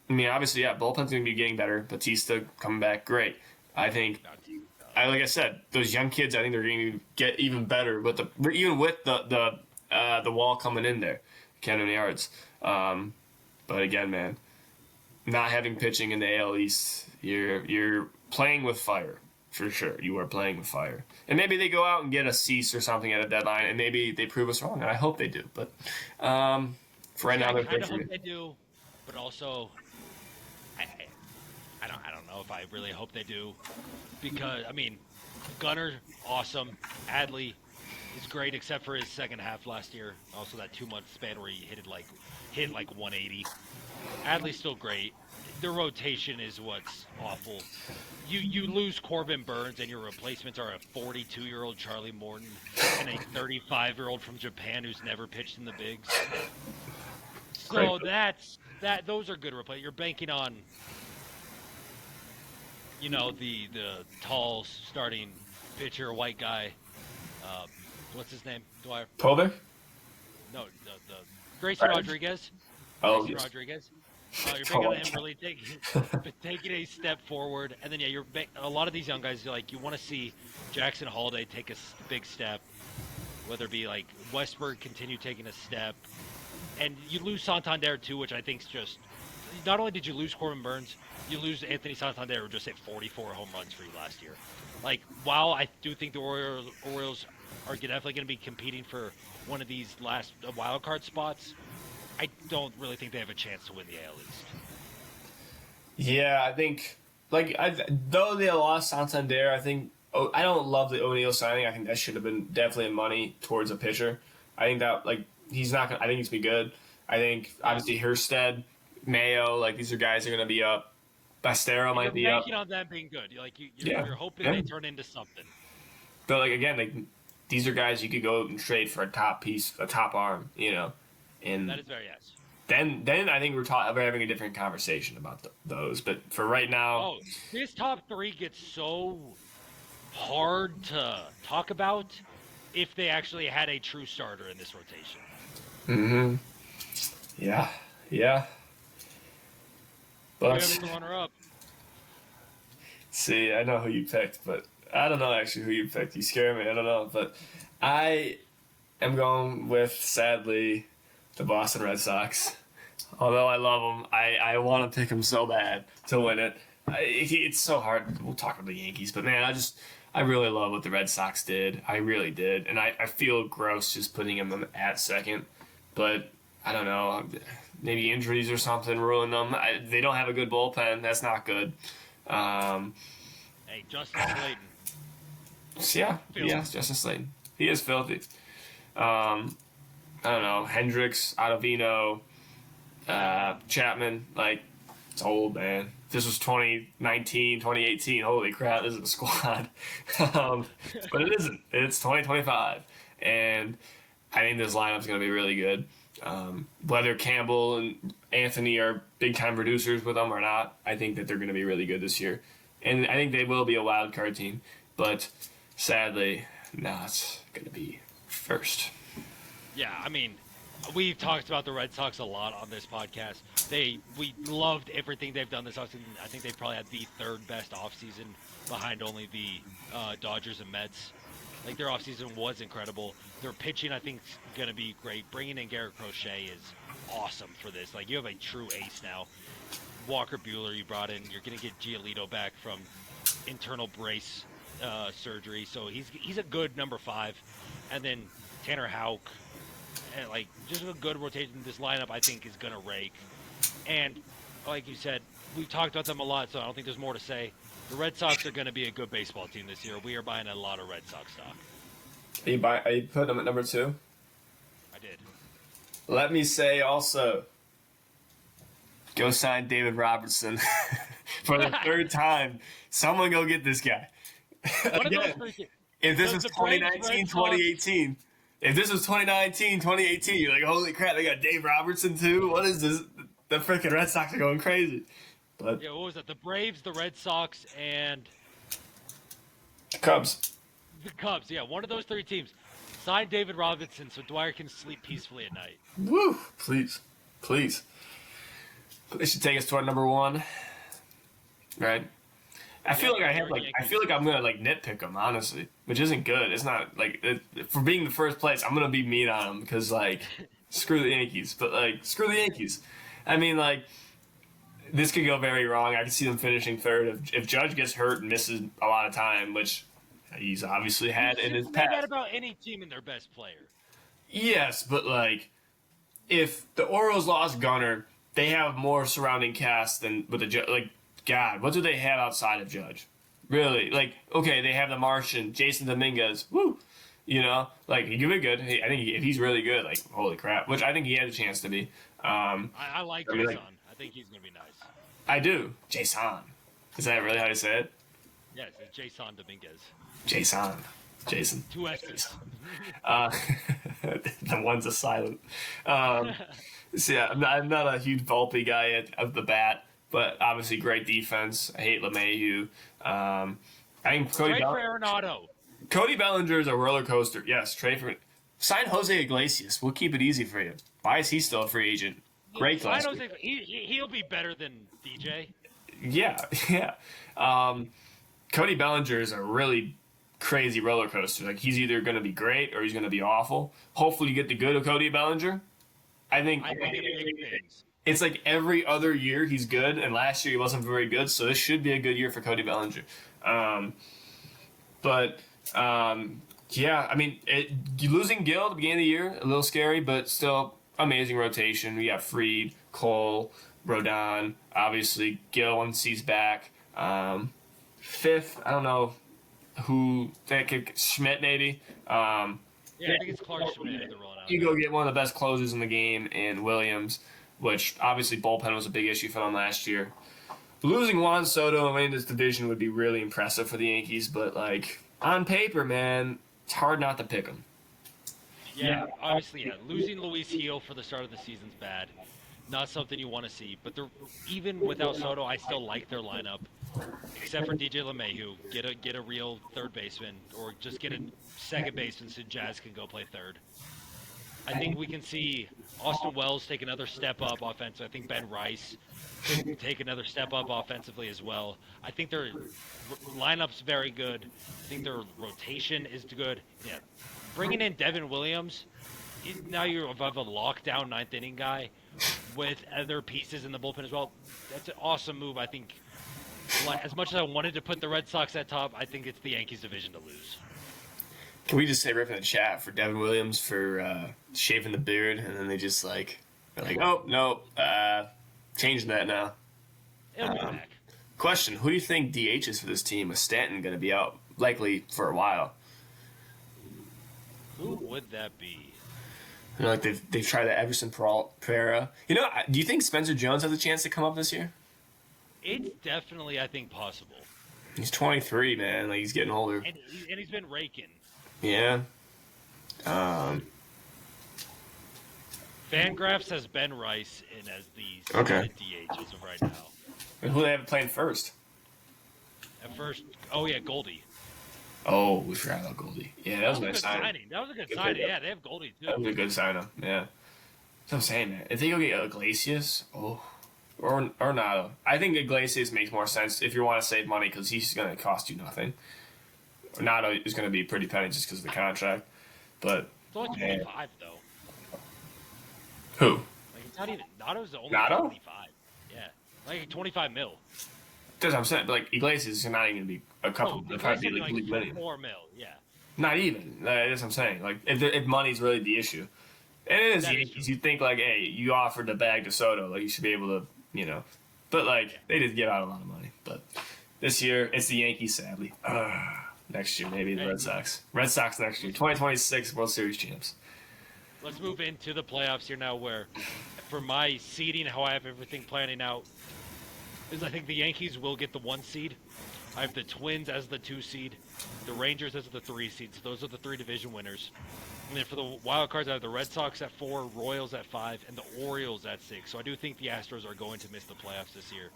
I mean, obviously, yeah, bullpen's gonna be getting better. Batista coming back, great. I think like I said, those young kids, I think they're going to get even better with even with the wall coming in there, counting yards. But again, man, not having pitching in the AL East, you're playing with fire for sure. You are playing with fire, and maybe they go out and get a cease or something at a deadline, and maybe they prove us wrong, and I hope they do. But for right See, now, I they're kind third of for me. hope they do, but also I don't know if I really hope they do because I mean, Gunner awesome, Adley is great except for his second half last year. Also that 2 month span where he hit like 180. Adley's still great. The rotation is what's awful. You lose Corbin Burns and your replacements are a 42-year-old Charlie Morton and a 35-year-old from Japan who's never pitched in the bigs. Great. So that those are good replacements. You're banking on the tall starting pitcher, white guy. Uh, what's his name? Dwyer? Povich? No, the Grayson Rodriguez. Oh, Grayson yes. Rodriguez. You're Oh, banking on him really taking a step forward, and then yeah, a lot of these young guys. Like you want to see Jackson Holiday take a big step, whether it be like Westberg continue taking a step, and you lose Santander too, which I think is just. Not only did you lose Corbin Burns, you lose Anthony Santander, who just hit 44 home runs for you last year. Like, while I do think the Orioles are definitely going to be competing for one of these last wild card spots, I don't really think they have a chance to win the AL East. Yeah, I think though they lost Santander, I think I don't love the O'Neill signing. I think that should have been definitely money towards a pitcher. I think that he's not gonna. I think he's gonna be good. I think Yeah, obviously Hurstead, Mayo, these are guys that are gonna be up. Bastero and you're might be up. banking on them being good. Like Yeah, you're hoping yeah. they turn into something. But again, these are guys you could go and trade for a top piece, a top arm, That and is very yes. then I think we're having a different conversation about those. But for right now, Oh, this top three gets so hard to talk about if they actually had a true starter in this rotation. hmm yeah, yeah. Who do you have But as the runner up? see, I know who you picked, but I don't know actually who you picked. You scare me. I don't know, but I am going with sadly the Boston Red Sox. Although I love them, I want to pick them so bad to win it. It's so hard. We'll talk about the Yankees, but man, I really love what the Red Sox did. I really did, and I feel gross just putting them at second. But I don't know, maybe injuries or something ruin them. They don't have a good bullpen. That's not good. Um, Hey, Justin Slayton. so yeah, Filthy. Justin Slayton. He is filthy. Um, I don't know, Hendricks, Ottavino, Chapman. It's old, man. This was 2019, 2018. Holy crap, this is a squad. um, but it isn't. It's 2025. And I think this lineup's going to be really good. Whether Campbell and Anthony are big time producers with them or not, I think that they're going to be really good this year. And I think they will be a wild card team. But sadly, not going to be first. Yeah, I mean, we've talked about the Red Sox a lot on this podcast. We loved everything they've done this offseason. I think they've probably had the third best offseason behind only the Dodgers and Mets. Like their offseason was incredible. Their pitching, I think, is going to be great. Bringing in Garrett Crochet is awesome for this. Like you have a true ace now. Walker Buehler you brought in. You're going to get Giolito back from internal brace surgery, so he's a good number 5. And then Tanner Houck, and just a good rotation. This lineup I think is gonna rake. And like you said, we've talked about them a lot, so I don't think there's more to say. The Red Sox are gonna be a good baseball team this year. We are buying a lot of Red Sox stock. Are you putting them at number 2? did. Let me say also, go sign David Robertson for the third time. Someone go get this guy. One of those Again, three teams. if this Does was the Braves, 2019, Red Sox, 2018, if this was 2019, 2018, you're like, holy crap, they got Dave Robertson too? What is this? The freaking Red Sox are going crazy. But yeah, what was it? The Braves, the Red Sox, and Cubs. the Cubs. Yeah, one of those three teams. Sign David Robinson so Dwyer can sleep peacefully at night. Woo! Please. Please. They should take us to our number one. Right? I feel like I feel like I'm gonna like nitpick them honestly, which isn't good. It's not like for being the first place. I'm gonna be mean on them because like screw the Yankees, but like screw the Yankees. I mean like this could go very wrong. I can see them finishing third if Judge gets hurt and misses a lot of time, which he's obviously had in his Say that past. about any team and their best player. Yes, but like if the Orioles lost Gunner, they have more surrounding cast than with the like. God, what do they have outside of Judge? Really? Like, okay, they have the Martian, Jason Dominguez. Woo! You know, like he could be good. I think if he's really good, like holy crap, which I think he has a chance to be. I like I mean, Jason. like, I think he's gonna be nice. I do. Jason. Is that really how you say it? Yes, it's Jason Dominguez. Jason. Jason. Two S's. Uh, the one's a silent. So yeah, I'm not a huge Volpe guy at the bat, but obviously great defense. I hate LeMahieu. I think Trade for Arenado. Cody Bellinger is a roller coaster. Yes, trade for sign Jose Iglesias. We'll keep it easy for you. Why is he still a free agent? Great class. He'll be better than DJ. Yeah, yeah. Cody Bellinger is a really crazy roller coaster. Like he's either going to be great or he's going to be awful. Hopefully, you get the good of Cody Bellinger. I think big things. it's like every other year he's good, and last year he wasn't very good. So this should be a good year for Cody Bellinger. Yeah, I mean, losing Gill at the beginning of the year a little scary, but still amazing rotation. We got Freed, Cole, Rodon, obviously Gill once he's back. Fifth, I don't know who that could Schmidt maybe. Yeah, I think it's Clark Schmidt they're rolling out. You go get one of the best closers in the game in Williams, which obviously bullpen was a big issue for them last year. Losing Juan Soto and winning this division would be really impressive for the Yankees, but like on paper, man, it's hard not to pick them. Yeah, obviously, yeah. Losing Luis Gil for the start of the season's bad. Not something you want to see. But even without Soto, I still like their lineup. Except for DJ LeMahieu. Get a real third baseman, or just get a second baseman so Jazz can go play third. I think we can see Austin Wells take another step up offensively. I think Ben Rice could take another step up offensively as well. I think their lineup's very good. I think their rotation is good. Yeah, bringing in Devin Williams, now you have a lockdown ninth inning guy with other pieces in the bullpen as well. That's an awesome move. I think, as much as I wanted to put the Red Sox at top, I think it's the Yankees division to lose. Can we just say right in the chat for Devin Williams for shaving the beard, and then they're like, oh no, changing that now. It'll be back. Question: who do you think DH is for this team? With Stanton going to be out likely for a while? Who would that be? You know, like they've tried the Everson Pereira. You know, do you think Spencer Jones has a chance to come up this year? It's definitely, I think, possible. He's 23, man. Like he's getting older. And he's been raking. Yeah. Fangraphs has Ben Rice in as the Okay. DH as of right now. And who they have playing first? At first, oh yeah, Goldie. Oh, we forgot about Goldie. Yeah, that was a nice good signing. That was a good signing. Yeah, they have Goldie too. That was a good sign-up. Yeah. That's what I'm saying, man. If they go get Iglesias, or Nado. I think Iglesias makes more sense if you want to save money because he's going to cost you nothing. Nado is going to be pretty penny just because of the contract. But It's only 25 though. who? Like it's not even Nado's only Nado? 25. Yeah, like 25 mil. That's what I'm saying. But like Iglesias is not even going to be a couple. Oh, Probably be like like million. 4 mil. Yeah. Not even. That's what I'm saying. Like if money's really the issue, and it is the That is Yankees. You think like, hey, you offered the bag to Soto, like you should be able to, But like they did give out a lot of money. But this year it's the Yankees, sadly. Next year maybe the Red Sox. Red Sox next year, 2026 World Series champs. let's move into the playoffs here now. Where, for my seeding, how I have everything planning out is I think the Yankees will get the 1 seed. I have the Twins as the 2 seed, the Rangers as the 3 seed. So those are the 3 division winners. And then for the wild cards, I have the Red Sox at 4, Royals at 5, and the Orioles at 6. So I do think the Astros are going to miss the playoffs this year,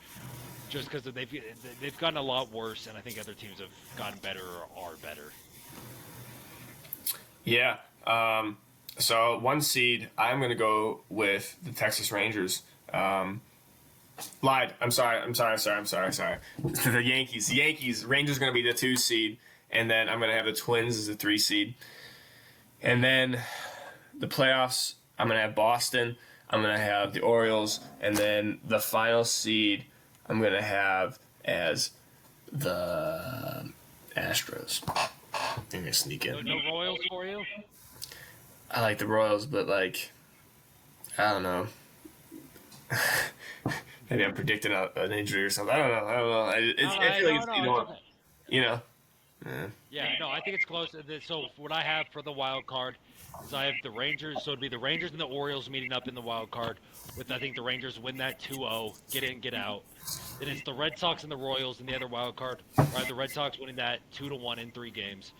just because they've gotten a lot worse, and I think other teams have gotten better or are better. Yeah. So 1 seed, I'm going to go with the Texas Rangers. Lied. I'm sorry. The Yankees. Rangers going to be the 2 seed, and then I'm going to have the Twins as the 3 seed. And then the playoffs, I'm going to have Boston. I'm going to have the Orioles, and then the final seed, I'm going to have as the Astros. I'm going to sneak in. No Royals for you? I like the Royals, but like, I don't know. Maybe I'm predicting an injury or something. I don't know. I feel like it's either one. You know. Yeah, no, I think it's close. So what I have for the wild card is I have the Rangers. So it'd be the Rangers and the Orioles meeting up in the wild card. With I think the Rangers win that 2-0, get in, get out. Then it's the Red Sox and the Royals in the other wild card. Right, the Red Sox winning that 2-1 in 3 games.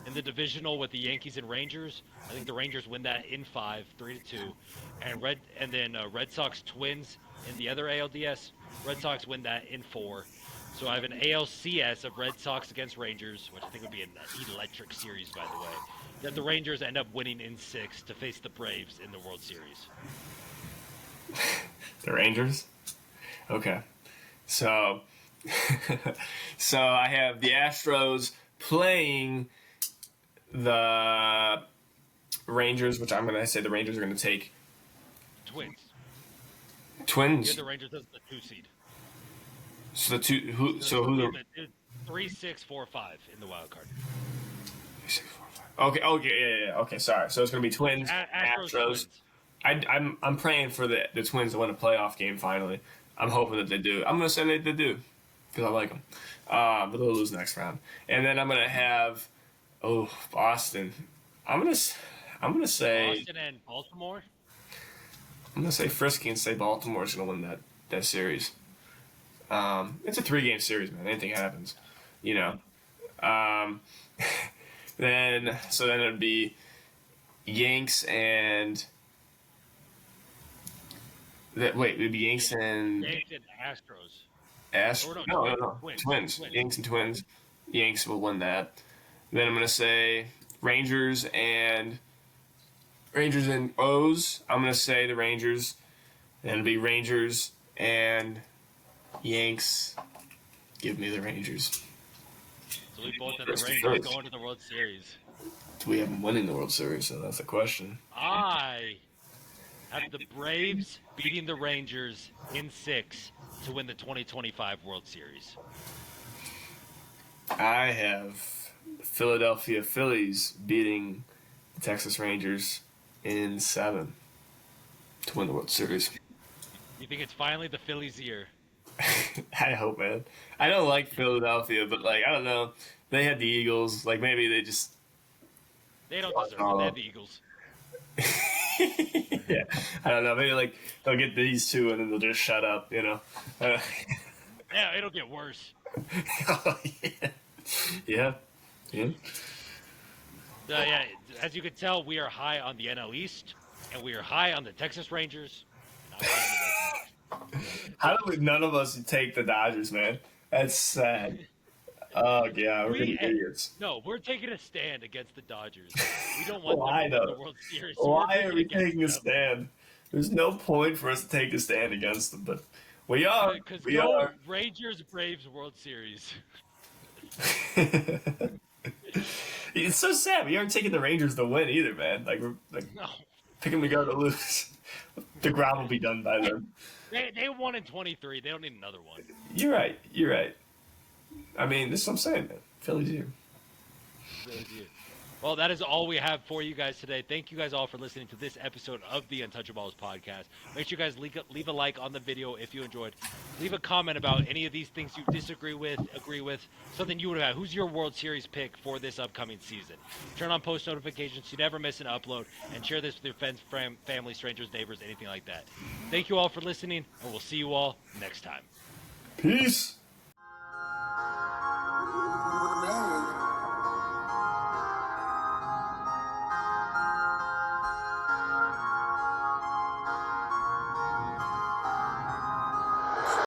In the divisional with the Yankees and Rangers, I think the Rangers win that in 5, 3-2, and then Red Sox Twins in the other ALDS. Red Sox win that in 4. So I have an ALCS of Red Sox against Rangers, which I think would be an electric series, by the way. That the Rangers end up winning in 6 to face the Braves in the World Series. The Rangers? Okay. So, so I have the Astros playing the Rangers, which I'm going to say the Rangers are going to take. Twins. Twins? You have the Rangers as the 2 seed. So the two, who? So who? The 3, 6, 4, 5 in the wild card. 3, 6, 4, 5. Okay. Yeah. Okay. Sorry. So it's gonna be Twins, Astros. Twins. I'm praying for the Twins to win a playoff game finally. I'm hoping that they do. I'm gonna say they do because I like them. But they'll lose next round. And then I'm gonna have Boston. I'm gonna say Boston and Baltimore. I'm gonna say Frisky and say Baltimore's gonna win that series. It's a 3-game series, man. Anything happens, you know. Then it'd be Yanks and it'd be Yanks and Astros. No. Twins. Yanks and Twins. Yanks will win that. Then I'm gonna say Rangers and O's. I'm gonna say the Rangers. Then it'll be Rangers and Yanks. Give me the Rangers. So we both have the Rangers going to the World Series. We have them winning the World Series, so that's the question. I have the Braves beating the Rangers in 6 to win the 2025 World Series. I have the Philadelphia Phillies beating the Texas Rangers in 7 to win the World Series. You think it's finally the Phillies' year? I hope, man. I don't like Philadelphia, but like I don't know. They had the Eagles. Like maybe they just They don't deserve it. They have the Eagles. Yeah, I don't know. Maybe like they'll get these two and then they'll just shut up. You know. Yeah, it'll get worse. Yeah. Yeah, as you can tell, we are high on the NL East, and we are high on the Texas Rangers. How do none of us take the Dodgers, man? That's sad. Oh yeah, we're idiots. No, we're taking a stand against the Dodgers. We don't want them to win the World Series. Why are we taking a stand? There's no point for us to take a stand against them, but we are. Because we are. Rangers Braves World Series. It's so sad. We aren't taking the Rangers to win either, man. Like we're picking the go to lose. The ground will be done by then. They won in 23. They don't need another one. You're right. I mean, this is what I'm saying, man. Philly's here. Well, that is all we have for you guys today. Thank you guys all for listening to this episode of the Untouchaballs podcast. Make sure you guys leave a like on the video if you enjoyed. Leave a comment about any of these things you disagree with, agree with, something you would have. Who's your World Series pick for this upcoming season? Turn on post notifications so you never miss an upload, and share this with your friends, family, strangers, neighbors, anything like that. Thank you all for listening, and we'll see you all next time. Peace.